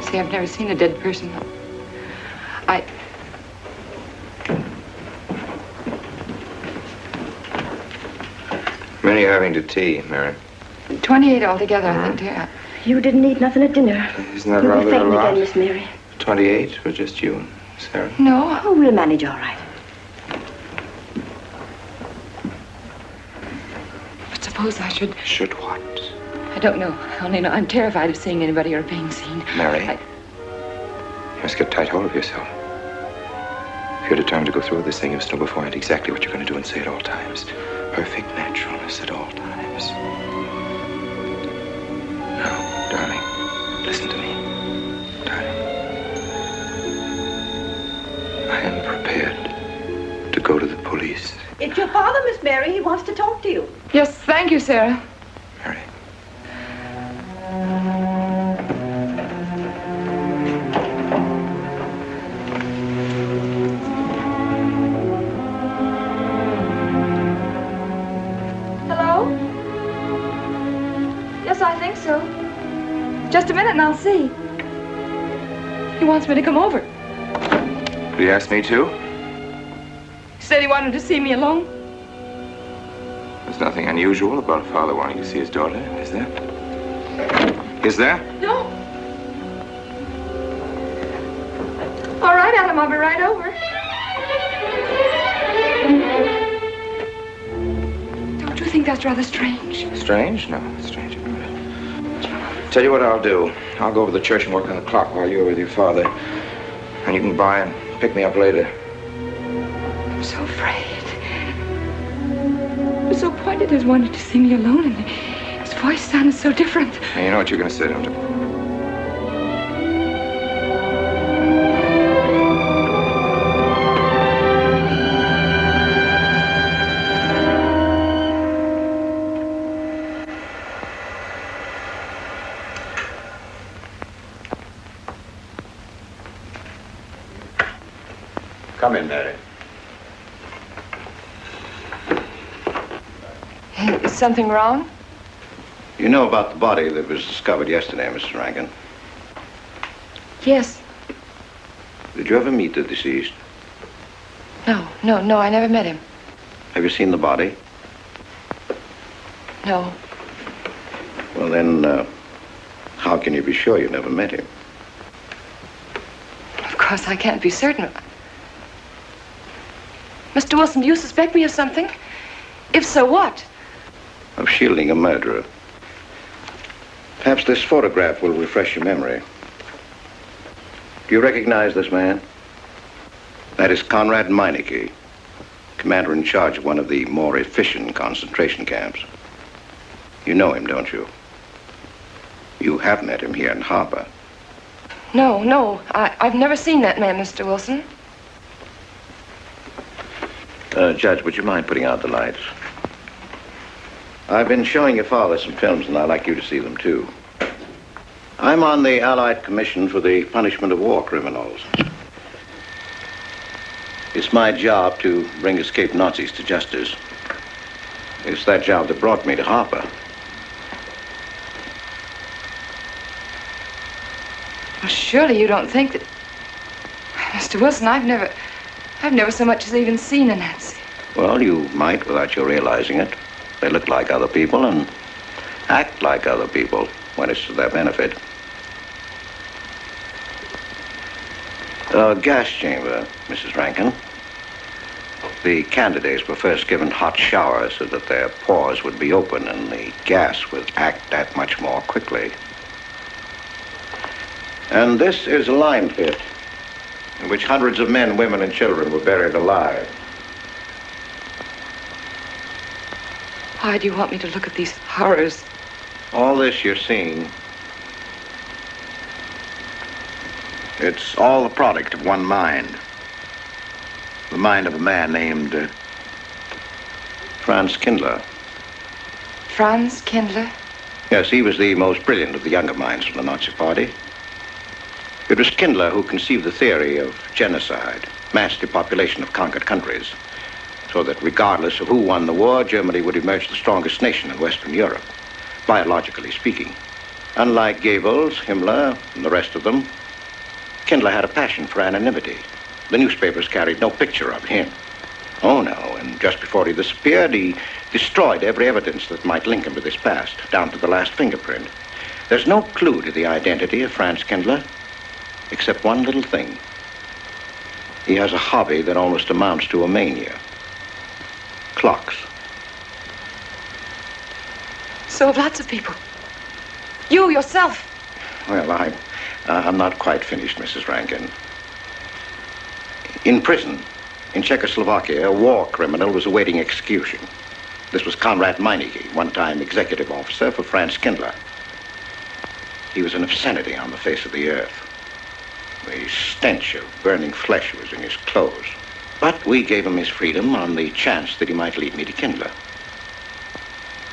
See, I've never seen a dead person. Many are having to tea, Mary. 28 altogether, I think, dear. You didn't eat nothing at dinner. Isn't that You'll be rather a fainting lot? again, Miss Mary. 28 for just you and Sarah? No. Oh, we'll manage all right. But suppose I should... Should what? I don't know. I only know I'm terrified of seeing anybody or being seen. Mary, you must get tight hold of yourself. If you're determined to go through with this thing, you must know beforehand exactly what you're going to do and say at all times. Perfect naturalness at all times. Now, darling, listen to me. Darling. I am prepared to go to the police. It's your father, Miss Mary. He wants to talk to you. Yes, thank you, Sarah. Mary. Hello? Yes, I think so. Just a minute and I'll see. He wants me to come over. Did he ask me to? He said he wanted to see me alone. There's nothing unusual about a father wanting to see his daughter, is there? Is there? No. All right, Adam, I'll be right over. Don't you think that's rather strange? Strange? No, it's strange about it. Tell you what I'll do. I'll go over to the church and work on the clock while you're with your father. And you can by and pick me up later. I'm so afraid. He was so pointed as wanted to see me alone, and his voice sounded so different. And you know what you're going to say, don't you? Come in, Mary. Is something wrong? You know about the body that was discovered yesterday, Mr. Rankin? Yes. Did you ever meet the deceased? No, I never met him. Have you seen the body? No. Well, then, how can you be sure you never met him? Of course, I can't be certain. Mr. Wilson, do you suspect me of something? If so, what? Of shielding a murderer. Perhaps this photograph will refresh your memory. Do you recognize this man? That is Conrad Meineke, commander in charge of one of the more efficient concentration camps. You know him, don't you? You have met him here in Harbor. No, I've never seen that man, Mr. Wilson. Judge, would you mind putting out the lights? I've been showing your father some films, and I'd like you to see them, too. I'm on the Allied Commission for the Punishment of War Criminals. It's my job to bring escaped Nazis to justice. It's that job that brought me to Harper. Well, surely you don't think that... Mr. Wilson, I've never so much as even seen a Nazi. Well, you might without you realizing it. They look like other people and act like other people when it's to their benefit. A gas chamber, Mrs. Rankin. The candidates were first given hot showers so that their pores would be open and the gas would act that much more quickly. And this is a lime pit in which hundreds of men, women, and children were buried alive. Why do you want me to look at these horrors? All this you're seeing, it's all the product of one mind. The mind of a man named Franz Kindler. Franz Kindler? Yes, he was the most brilliant of the younger minds from the Nazi Party. It was Kindler who conceived the theory of genocide, mass depopulation of conquered countries, so that regardless of who won the war, Germany would emerge the strongest nation in Western Europe, biologically speaking. Unlike Goebbels, Himmler, and the rest of them, Kindler had a passion for anonymity. The newspapers carried no picture of him. Oh, no, and just before he disappeared, he destroyed every evidence that might link him to this past, down to the last fingerprint. There's no clue to the identity of Franz Kindler, except one little thing. He has a hobby that almost amounts to a mania. Clocks. So have lots of people. You, yourself. Well, I'm not quite finished, Mrs. Rankin. In prison, in Czechoslovakia, a war criminal was awaiting execution. This was Conrad Meineke, one-time executive officer for Franz Kindler. He was an obscenity on the face of the earth. The stench of burning flesh was in his clothes. But we gave him his freedom on the chance that he might lead me to Kindler.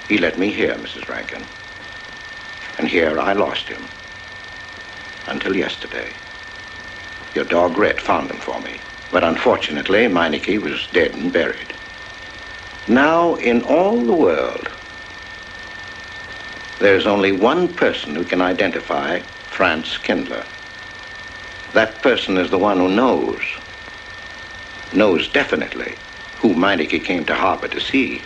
He led me here, Mrs. Rankin. And here I lost him. Until yesterday. Your dog Red found him for me. But unfortunately, Meineke was dead and buried. Now, in all the world, there's only one person who can identify Franz Kindler. That person is the one who knows definitely who Meineke came to Harper to see.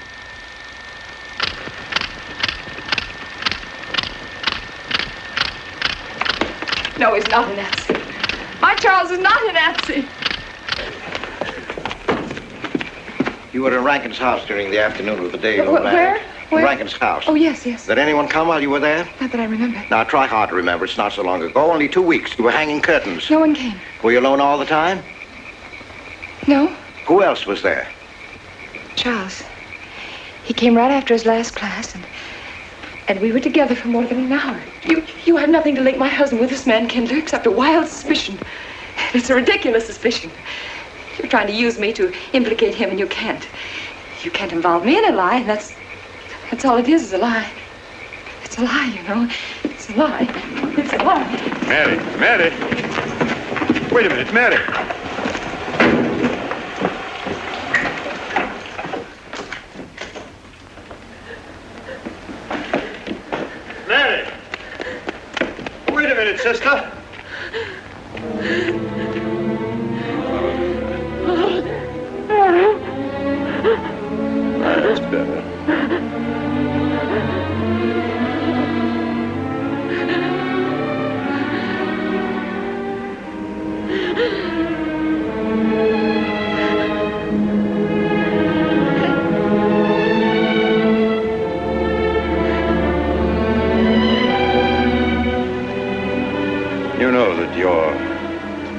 No, he's not a Nazi. My Charles is not a Nazi. You were in Rankin's house during the afternoon of the day you were married. Where? In Rankin's house. Oh, yes. Did anyone come while you were there? Not that I remember. Now, try hard to remember. It's not so long ago. Only 2 weeks. You were hanging curtains. No one came. Were you alone all the time? No. Who else was there? Charles. He came right after his last class, and we were together for more than an hour. You have nothing to link my husband with this man, Kindler, except a wild suspicion. It's a ridiculous suspicion. You're trying to use me to implicate him, and you can't. You can't involve me in a lie, and that's all it is a lie. It's a lie, you know. It's a lie. It's a lie. Mary. Wait a minute, Mary. Mary! Wait a minute, sister. That's better. know that your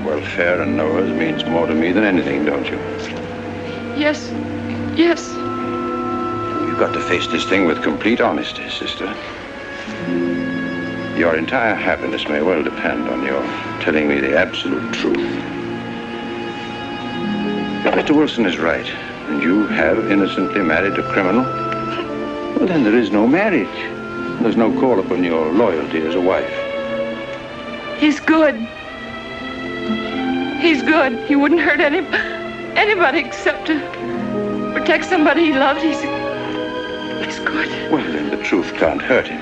welfare and Noah's means more to me than anything, don't you? Yes. Yes. You've got to face this thing with complete honesty, sister. Your entire happiness may well depend on your telling me the absolute truth. If Mr. Wilson is right, and you have innocently married a criminal, well, then there is no marriage. There's no call upon your loyalty as a wife. He's good. He's good. He wouldn't hurt anybody except to protect somebody he loved. He's good. Well, then the truth can't hurt him.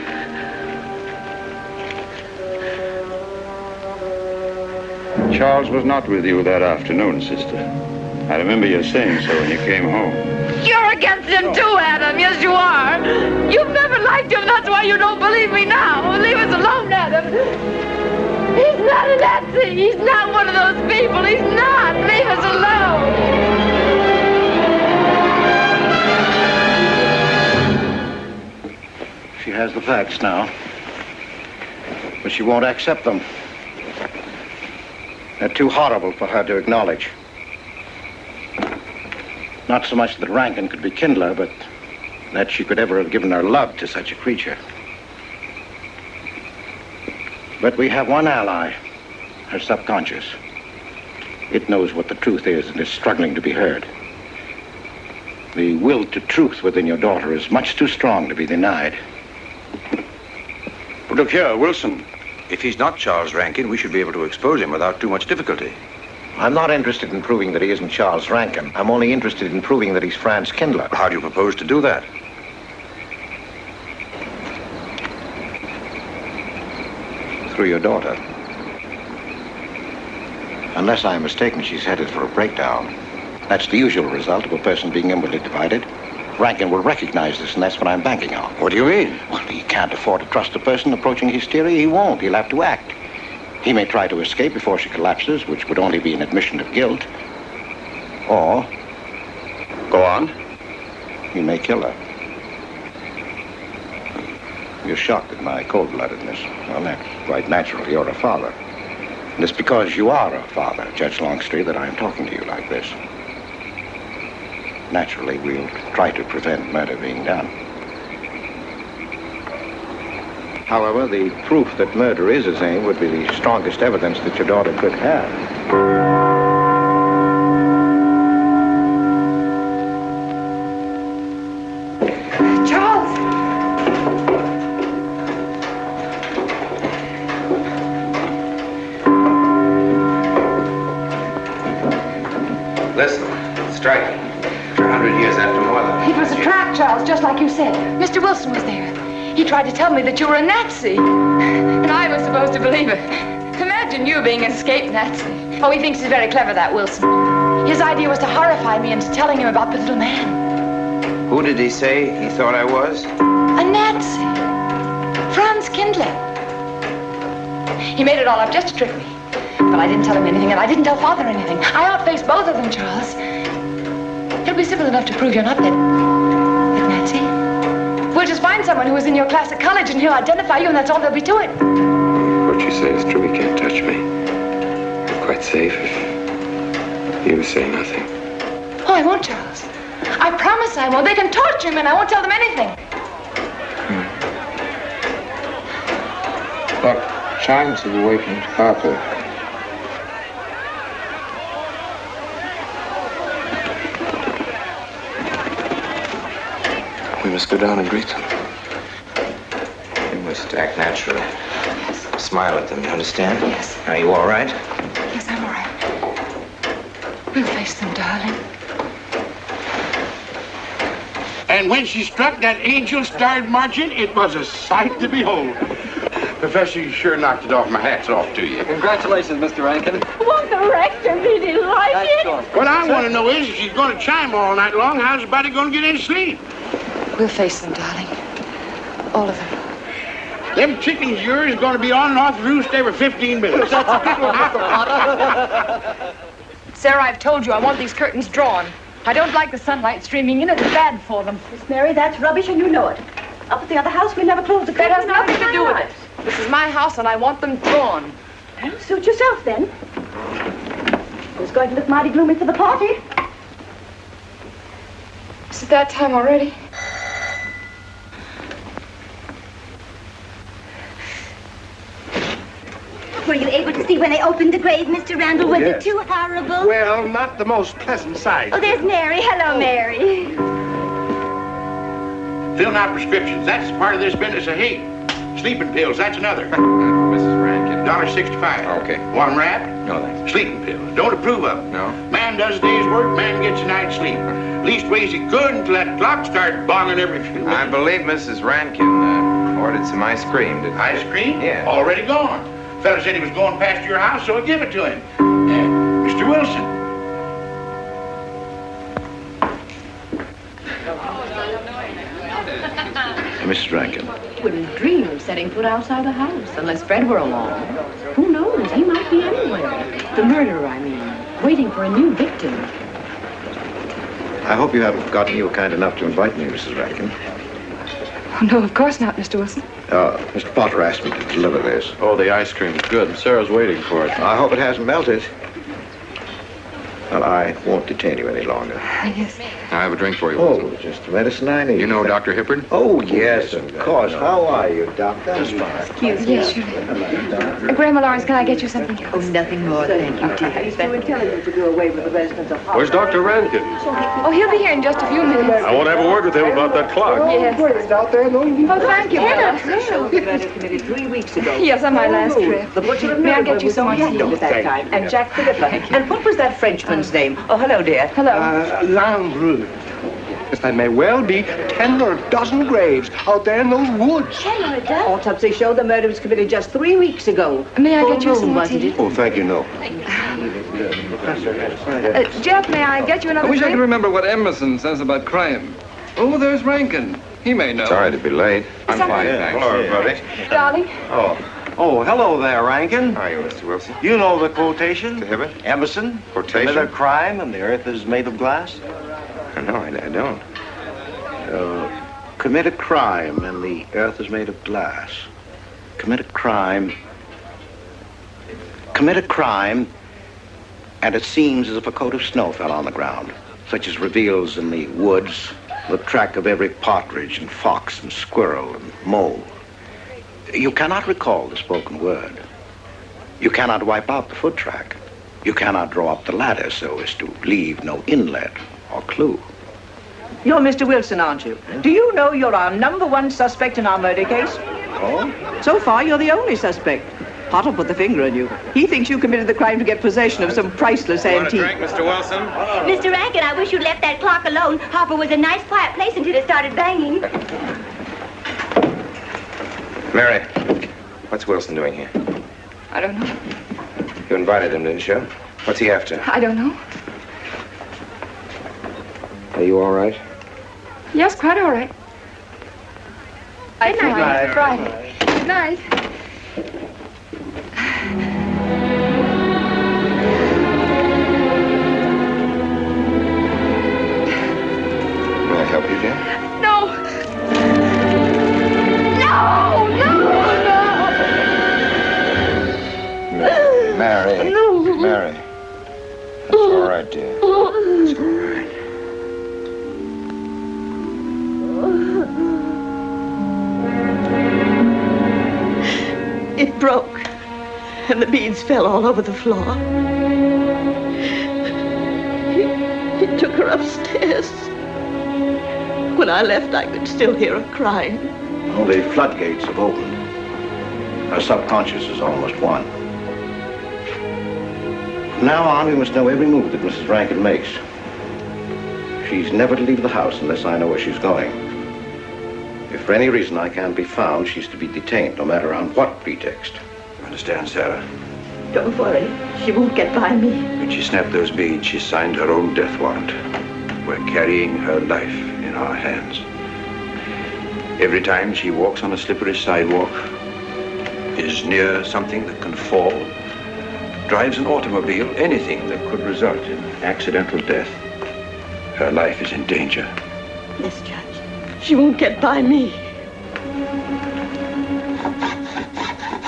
Charles was not with you that afternoon, sister. I remember you saying so when you came home. You're against him too, Adam. Yes, you are. You've never liked him. That's why you don't believe me now. Leave us alone, Adam. He's not a Nazi. He's not one of those people. He's not. Leave us alone. She has the facts now, but she won't accept them. They're too horrible for her to acknowledge. Not so much that Rankin could be Kindler, but that she could ever have given her love to such a creature. But we have one ally, her subconscious. It knows what the truth is and is struggling to be heard. The will to truth within your daughter is much too strong to be denied. But look here, Wilson. If he's not Charles Rankin, we should be able to expose him without too much difficulty. I'm not interested in proving that he isn't Charles Rankin. I'm only interested in proving that he's Franz Kindler. How do you propose to do that? Through your daughter. Unless I'm mistaken, she's headed for a breakdown. That's the usual result of a person being inwardly divided. Rankin will recognize this, and that's what I'm banking on. What do you mean? Well, he can't afford to trust a person approaching hysteria. He won't. He'll have to act. He may try to escape before she collapses, which would only be an admission of guilt. Or... Go on. He may kill her. You're shocked at my cold-bloodedness. Well, that's quite natural. You're a father. And it's because you are a father, Judge Longstreet, that I'm talking to you like this. Naturally, we'll try to prevent murder being done. However, the proof that murder is his aim would be the strongest evidence that your daughter could have. Charles! Listen, striking. For 100 years after more than... It was a trap, Charles, just like you said. Mr. Wilson was there. He tried to tell me that you were a Nazi. And I was supposed to believe it. Imagine you being an escaped Nazi. Oh, he thinks he's very clever, that Wilson. His idea was to horrify me into telling him about the little man. Who did he say he thought I was? A Nazi. Franz Kindler. He made it all up just to trick me. But I didn't tell him anything, and I didn't tell Father anything. I outfaced both of them, Charles. It'll be simple enough to prove you're not that Nazi. We'll just find someone who was in your class at college, and he'll identify you, and that's all there'll be to it. What you say is true. He can't touch me. I'm quite safe if you say nothing. Oh, I won't, Charles. I promise I won't. They can torture him, and I won't tell them anything. Look, chimes have awakened Papa. We must go down and greet them. You must act naturally. Yes. Smile at them, you understand? Yes. Are you all right? Yes, I'm all right. We'll face them, darling. And when she struck that angel starred marching, it was a sight to behold. Professor, you sure knocked it off. My hat's off to you. Congratulations, Mr. Rankin. Won't the rector really like it? What I want to know is, if she's going to chime all night long, how's the body going to get any sleep? We'll face them, darling. All of them. Them chickens of yours are going to be on and off the roost every 15 minutes. That's a good one, Mr. Potter. Sarah, I've told you I want these curtains drawn. I don't like the sunlight streaming in. It's bad for them. Miss Mary, that's rubbish, and you know it. Up at the other house, we never closed the curtains. That has nothing to do with it. This is my house, and I want them drawn. Well, suit yourself then. It's going to look mighty gloomy for the party. Is it that time already? Were you able to see when they opened the grave, Mr. Randall? Was Yes. it too horrible? Well, not the most pleasant sight. Oh, there's Mary. Hello, Mary. Filling out prescriptions, that's part of this business of hate. Sleeping pills, that's another. Mrs. Rankin. $1.65. Okay. Want 'em wrapped? No, thanks. Sleeping pills. Don't approve of 'em. No. Man does a day's work, man gets a night's sleep. Leastways he could until that clock starts bonging every few minutes. I believe Mrs. Rankin ordered some ice cream. Didn't Ice cream? Yeah. Already gone. Fella said he was going past your house, so I give it to him. Mr. Wilson. Mrs. Rankin. Wouldn't dream of setting foot outside the house unless Fred were along. Who knows? He might be anywhere. The murderer, I mean. Waiting for a new victim. I hope you haven't forgotten you were kind enough to invite me, Mrs. Rankin. Oh, no, of course not, Mr. Wilson. Mr. Potter asked me to deliver this. Oh, the ice cream's good. Sarah's waiting for it. I hope it hasn't melted. Well, I won't detain you any longer. Yes. I have a drink for you. Oh, just the medicine I need. You know Dr. Hippard? Oh, yes, of course. How are you, Doctor? Excuse me. Yes, sure. Grandma Lawrence, can I get you something else? Oh, nothing more, thank you, dear. He's too intelligent to do away with the residents of Where's Dr. Rankin? Oh, he'll be here in just a few minutes. I want to have a word with him about that clock. Yes. out there, no? Oh, thank you, Bella. Committed 3 weeks ago. Yes, on my last trip. The butcher of May I get Melbourne you was some on hand tea? at that time. And Jack Philippa. And what was that Frenchman's name? Oh, hello, dear. Hello. Landru. Yes, there may well be 10 or a dozen graves out there in those woods. 10 or a dozen? Autopsy showed the murder was committed just 3 weeks ago. May I Full get you some moon, more wasn't tea? it? Oh, thank you, no. Jeff, may I get you another I wish I drink? could remember what Emerson says about crime. Oh, there's Rankin. He may know. Sorry to be late. I'm fine, thanks. Hello, everybody. Darling. Oh, hello there, Rankin. How are you, Mr. Wilson? You know the quotation? To Hibbert? Emerson. Quotation? Commit a crime and the earth is made of glass. No, I don't. Commit a crime and the earth is made of glass. Commit a crime. Commit a crime and it seems as if a coat of snow fell on the ground, such as reveals in the woods the track of every partridge and fox and squirrel and mole. You cannot recall the spoken word. You cannot wipe out the foot track. You cannot draw up the ladder so as to leave no inlet or clue. You're Mr. Wilson, aren't you? Do you know you're our #1 suspect in our murder case? Oh? So far, you're the only suspect. Potter put the finger on you. He thinks you committed the crime to get possession of some priceless antique. Mr. Wilson? Mr. Rankin, I wish you'd left that clock alone. Harper was a nice, quiet place until it started banging. Mary, what's Wilson doing here? I don't know. You invited him, didn't you? What's he after? I don't know. Are you all right? Yes, quite all right. Good night. Friday. Good night. May I help you, dear? No! No! No! Mary. No. Mary. That's all right, dear. It's all right. It broke, and the beads fell all over the floor. He took her upstairs. When I left, I could still hear her crying. Well, the floodgates have opened. Her subconscious is almost won. From now on, we must know every move that Mrs. Rankin makes. She's never to leave the house unless I know where she's going. If for any reason I can't be found, she's to be detained, no matter on what pretext. Understand, Sarah? Don't worry, she won't get by me. When she snapped those beads, she signed her own death warrant. We're carrying her life in our hands. Every time she walks on a slippery sidewalk, is near something that can fall, drives an automobile, anything that could result in accidental death, her life is in danger. Yes, Judge. She won't get by me. May I help you, dear? Mr. Rankin, I wish you'd left that clock alone. Harper was a nice, quiet place until it started banging. Mary. What's Wilson doing here? Mr. Rankin, I wish you'd left that clock alone. Harper was a nice, quiet place until it started banging. May I help you, dear?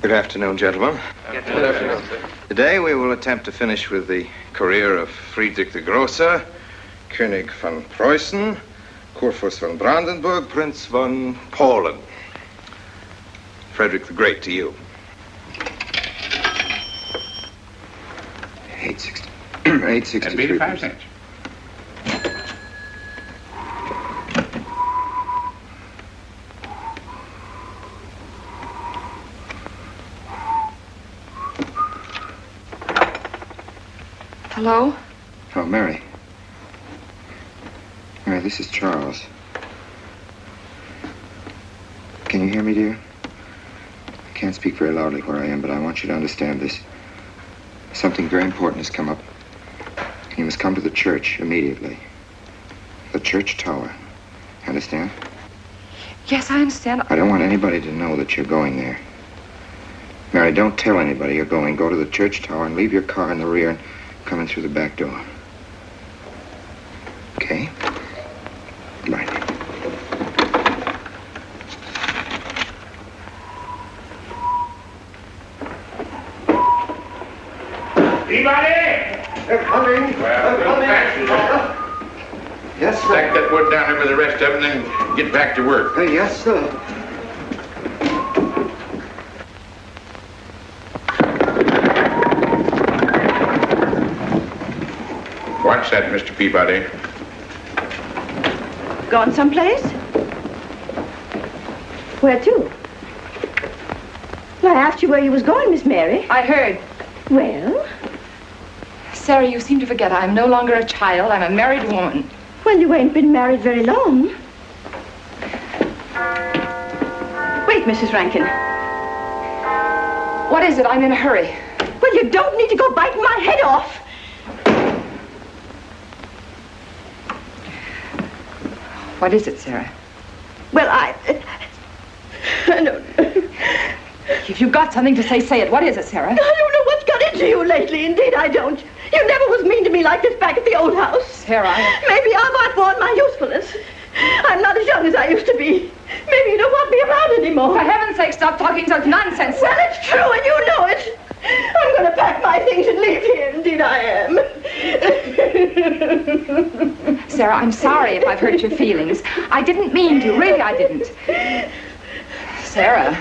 Good afternoon, gentlemen. Good afternoon, sir. Today we will attempt to finish with the career of Friedrich the Großer, König von Preußen, Kurfürst von Brandenburg, Prince von Poland. Frederick the Great to you. 860. That'd be 85 cents. Hello? Oh, Mary. Mary, this is Charles. Can you hear me, dear? I can't speak very loudly where I am, but I want you to understand this. Something very important has come up. You must come to the church immediately. The church tower. Understand? Yes, I understand. I don't want anybody to know that you're going there. Mary, don't tell anybody you're going. Go to the church tower and leave your car in the rear and come in through the back door. Okay? Right. Anybody? They're coming. Well, They're coming. Yes, sir. Stack that wood down there with the rest of it and then get back to work. Yes, sir. What's that, Mr. Peabody? Gone someplace? Where to? Well, I asked you where you was going, Miss Mary. I heard. Well? Sarah, you seem to forget I'm no longer a child. I'm a married woman. Well, you ain't been married very long. Wait, Mrs. Rankin. What is it? I'm in a hurry. Well, you don't need to go biting my head off. What is it, Sarah? Well, I don't know. If you've got something to say, say it. What is it, Sarah? I don't know what's got into you lately. Indeed, I don't. You never was mean to me like this back at the old house. Sarah, Maybe I've outworn my usefulness. I'm not as young as I used to be. Maybe you don't want me around anymore. For heaven's sake, stop talking such nonsense. Well, it's true, and you know it. I'm going to pack my things and leave here. Indeed, I am. Sarah, I'm sorry if I've hurt your feelings. I didn't mean to. Really, I didn't. Sarah.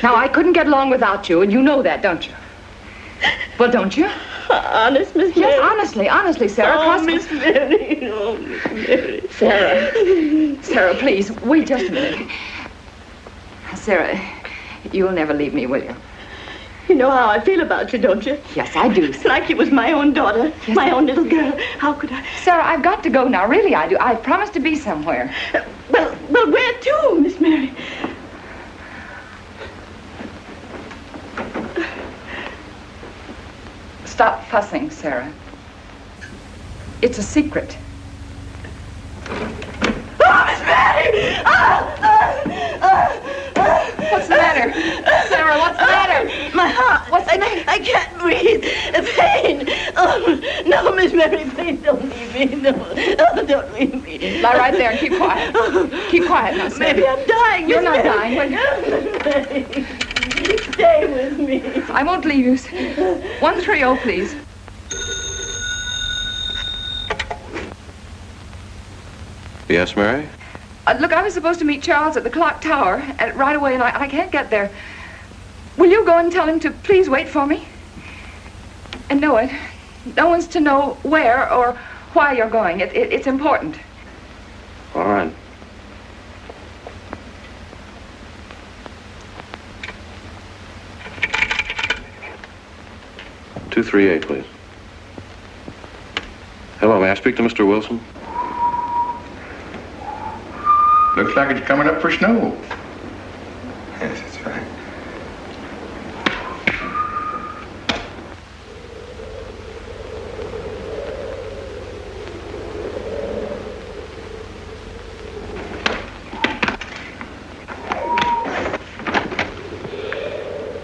Now, I couldn't get along without you, and you know that, don't you? Well, don't you? Honest, Miss Mary? Yes, honestly, Sarah. Oh, Miss Mary. Oh, Miss Mary. Sarah, please, wait just a minute. Sarah, you'll never leave me, will you? You know how I feel about you, don't you? Yes, I do. It's like you was my own daughter, my own little girl. How could I? Sarah, I've got to go now. Really, I do. I've promised to be somewhere. Well, where to, Miss Mary? Stop fussing, Sarah. It's a secret. Oh, Miss Mary! What's the matter? Sarah, what's the matter? My heart. What's the matter? I can't breathe. Pain. Oh, no, Miss Mary, please don't leave me. No, don't leave me. Lie right there and keep quiet. Keep quiet now, Sarah. Maybe I'm dying. You're Miss not Mary. dying. Stay with me. I won't leave you. 130, please. Yes, Mary? Look, I was supposed to meet Charles at the clock tower right away, and I can't get there. Will you go and tell him to please wait for me? And no one's to know where or why you're going. It's important. All right. "238, please. Hello, may I speak to Mr. Wilson? Looks like it's coming up for snow. Yes, that's right.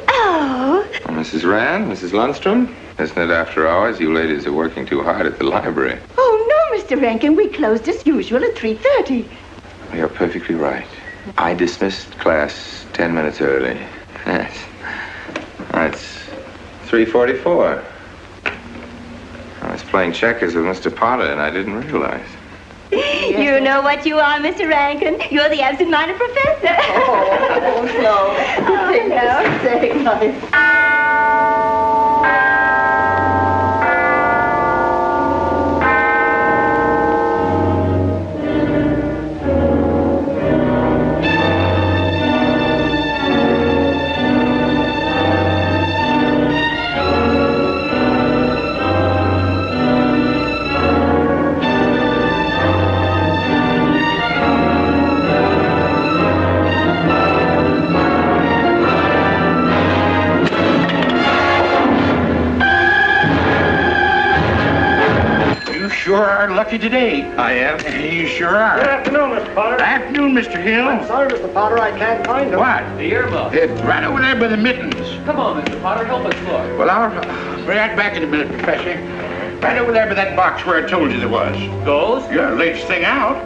Oh. Mrs. Rand, Mrs. Lundstrom, isn't it after hours? You ladies are working too hard at the library. Oh, no, Mr. Rankin. We closed as usual at 3:30. You're perfectly right. I dismissed class 10 minutes early. Yes. It's 3:44. I was playing checkers with Mr. Potter, and I didn't realize. You know what you are, Mr. Rankin. You're the absent-minded professor. Oh, no. Sure are lucky today. I am. You sure are. Good afternoon, Mr. Potter. Afternoon, Mr. Hill. I'm sorry, Mr. Potter, I can't find him. What? The yearbook. Right over there by the mittens. Come on, Mr. Potter, help us look. Well, I'll be right back in a minute, Professor. Right over there by that box where I told you there was. Goes? Yeah, latest thing out.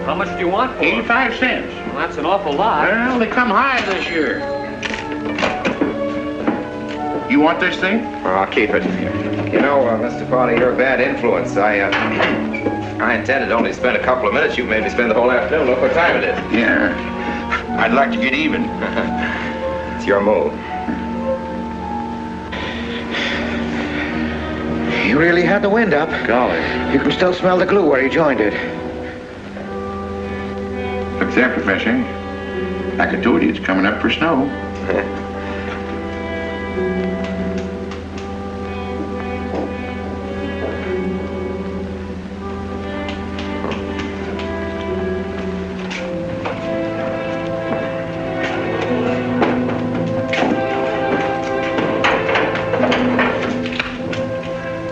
How much do you want for 85 cents. Well, that's an awful lot. Well, they come high this year. You want this thing? Well, I'll keep it. You know, Mr. Potter, you're a bad influence. I intended only to spend a couple of minutes. You made me spend the whole afternoon. Look what time it is. Yeah. I'd like to get even. It's your move. You really had the wind up. Golly. You can still smell the glue where you joined it. Look there, Professor. Like I told you, it's coming up for snow.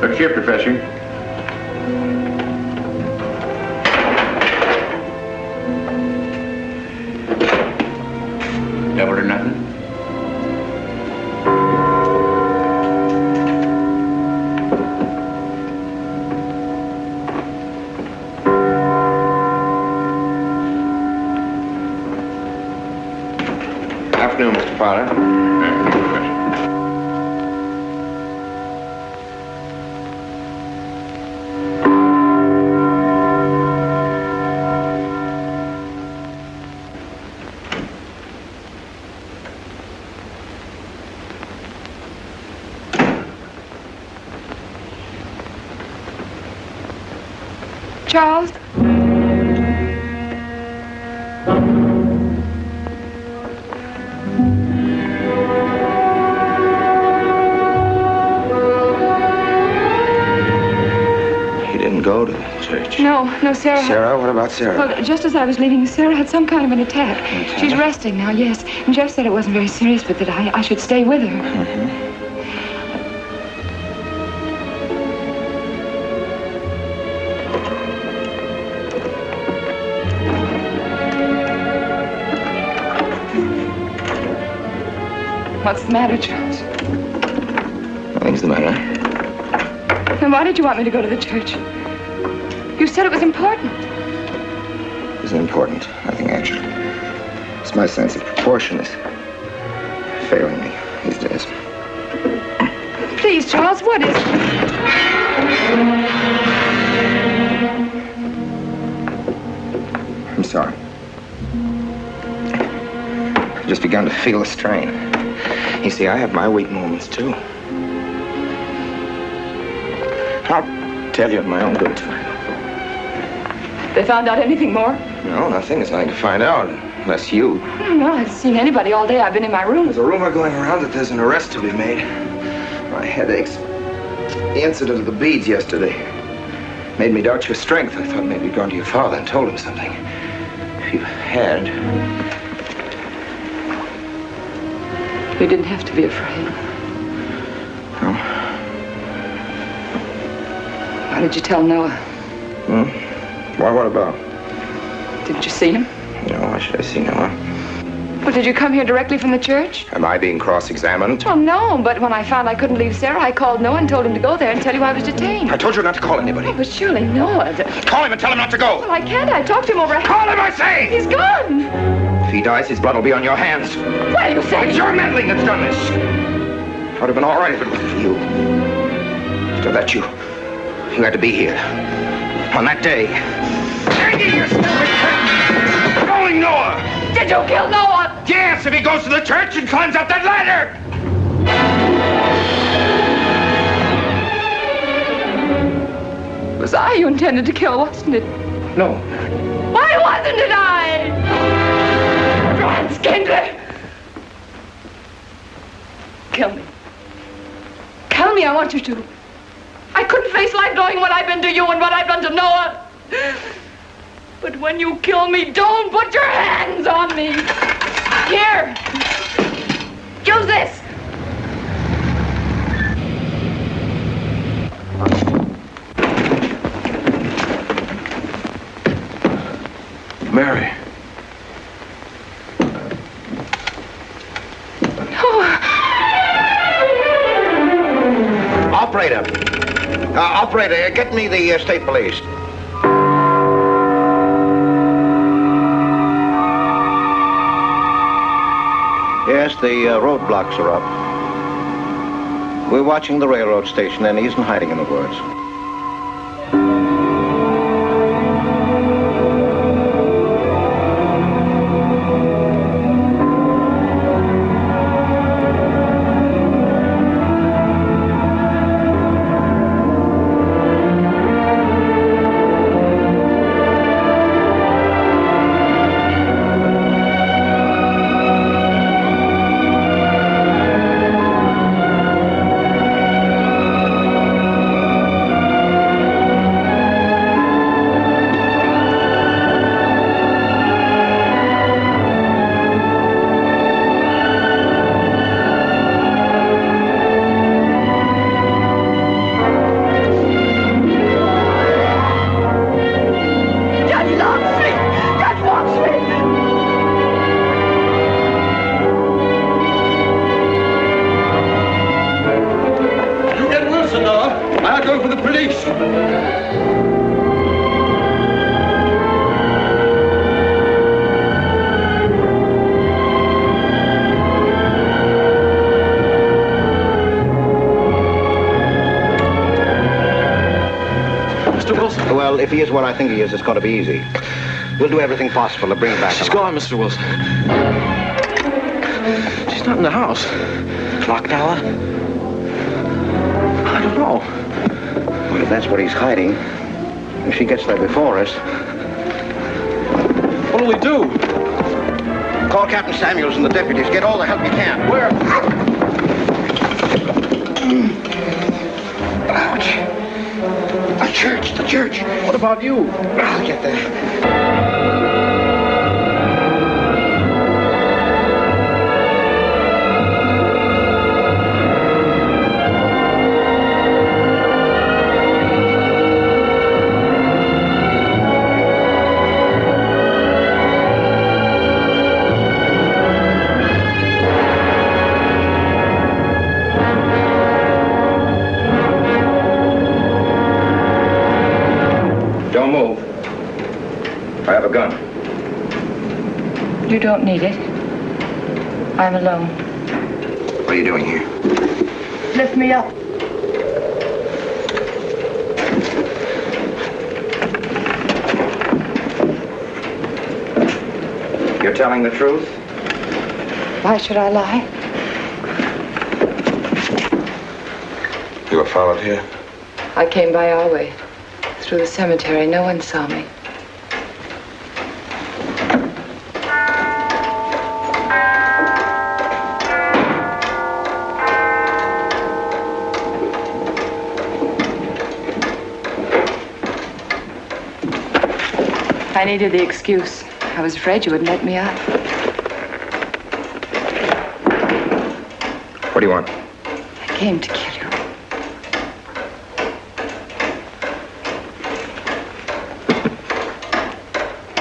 Look here, Professor. Double or nothing? Afternoon, Mr. Potter. Charles? He didn't go to the church. No, Sarah. Sarah? What about Sarah? Well, just as I was leaving, Sarah had some kind of an attack. She's resting now, yes. And Jeff said it wasn't very serious, but that I should stay with her. Mm-hmm. What's the matter, Charles? Nothing's the matter. Then why did you want me to go to the church? You said it was important. Isn't important. Nothing actually. It's my sense of proportion is failing me these days. Please, Charles, what is it? I'm sorry. I've just begun to feel the strain. You see, I have my weak moments, too. I'll tell you in my own good time. They found out anything more? No, nothing. There's nothing to find out, unless you. No, I haven't seen anybody all day. I've been in my room. There's a rumor going around that there's an arrest to be made. My headaches. The incident of the beads yesterday made me doubt your strength. I thought maybe you'd gone to your father and told him something. If you had... You didn't have to be afraid. No. Why did you tell Noah? Why, what about? Didn't you see him? No, why should I see Noah? Well, did you come here directly from the church? Am I being cross-examined? Well, no, but when I found I couldn't leave Sarah, I called Noah and told him to go there and tell you I was detained. I told you not to call anybody. Oh, but surely Noah... Call him and tell him not to go. Well, I can't. I talked to him over... Call him, I say! He's gone! If he dies, his blood will be on your hands. What are you saying? It's your meddling that's done this. I would have been all right if it wasn't for you. So that you had to be here. On that day. Hanging your stupid calling Noah! Did you kill Noah? Yes, if he goes to the church and climbs up that ladder! It was I you intended to kill, wasn't it? No. Why wasn't it I? Franz Kindler! Kill me. Kill me, I want you to. I couldn't face life knowing what I've been to you and what I've done to Noah. But when you kill me, don't put your hands on me. Here. Use this. Mary. Operator, get me the state police. Yes, the roadblocks are up. We're watching the railroad station, and he isn't hiding in the woods. Well, if he is what I think he is, it's going to be easy. We'll do everything possible to bring him back. She's gone, Mr. Wilson. She's not in the house. Clock tower? I don't know. Well, if that's what he's hiding, if she gets there before us... What do we do? Call Captain Samuels and the deputies. Get all the help you can. Where? Ouch. The church. What about you? I'll get there. I have a gun. You don't need it. I'm alone. What are you doing here? Lift me up. You're telling the truth? Why should I lie? You were followed here? I came by our way. Through the cemetery. No one saw me. I needed the excuse. I was afraid you wouldn't let me out. What do you want? I came to kill you.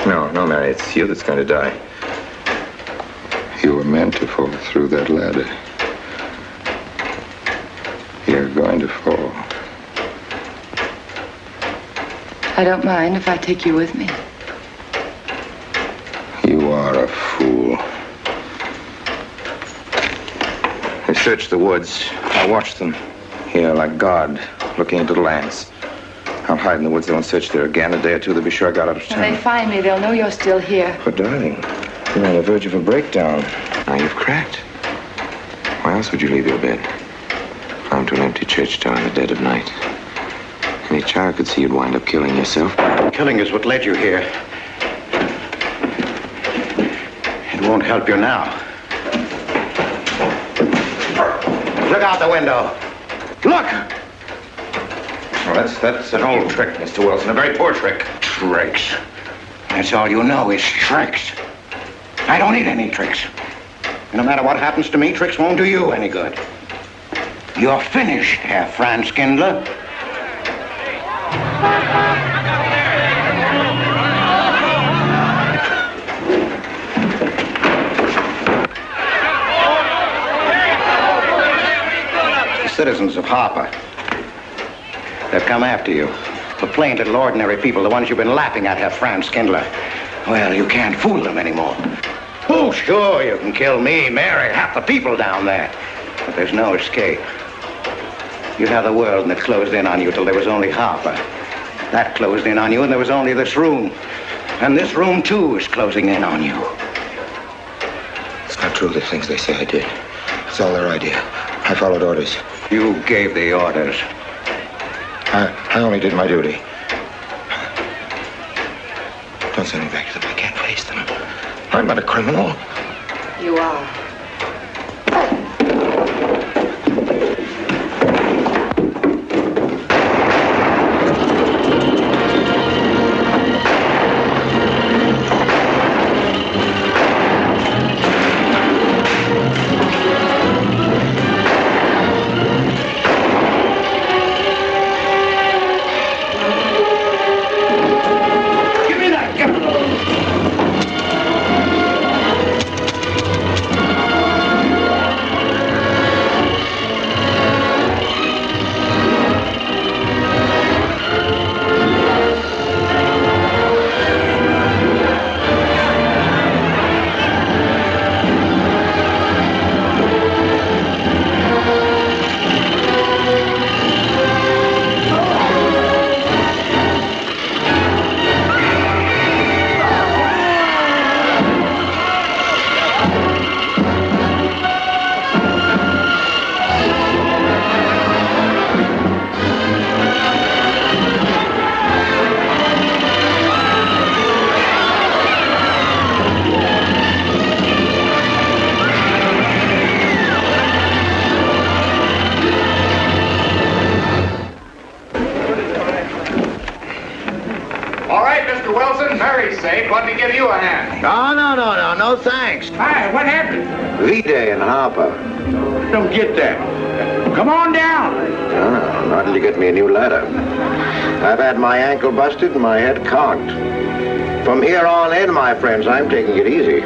No, Mary, it's you that's going to die. You were meant to fall through that ladder. You're going to fall. I don't mind if I take you with me. You are a fool. They searched the woods. I watched them. Here, like God, looking into the lands. I'll hide in the woods. They won't search there again. A day or two, they'll be sure I got out of When they town. find me, they'll know you're still here. But, darling, you're on the verge of a breakdown. Now you've cracked. Why else would you leave your bed? Climb to an empty church door in the dead of night. Any child could see you'd wind up killing yourself. Killing is what led you here. It won't help you now. Look out the window. Look! Well, that's an old trick, Mr. Wilson. A very poor trick. Tricks. That's all you know is tricks. I don't need any tricks. No matter what happens to me, tricks won't do you any good. You're finished, Herr Franz Kindler. The citizens of Harper. They've come after you. The plain little ordinary people, the ones you've been laughing at, Herr Franz Kindler. Well, you can't fool them anymore. Oh, sure, you can kill me, Mary, half the people down there. But there's no escape. You have the world, and it closed in on you till there was only Harper. That closed in on you, and there was only this room. And this room, too, is closing in on you. It's not true, the things they say I did. It's all their idea. I followed orders. You gave the orders. I only did my duty. Don't send me back to them. I can't face them. I'm not a criminal. You are. Let me give you a hand. No, thanks. Hi, what happened? V-Day in Harper. Don't get that. Come on down. Oh, not till you get me a new ladder. I've had my ankle busted and my head conked. From here on in, my friends, I'm taking it easy.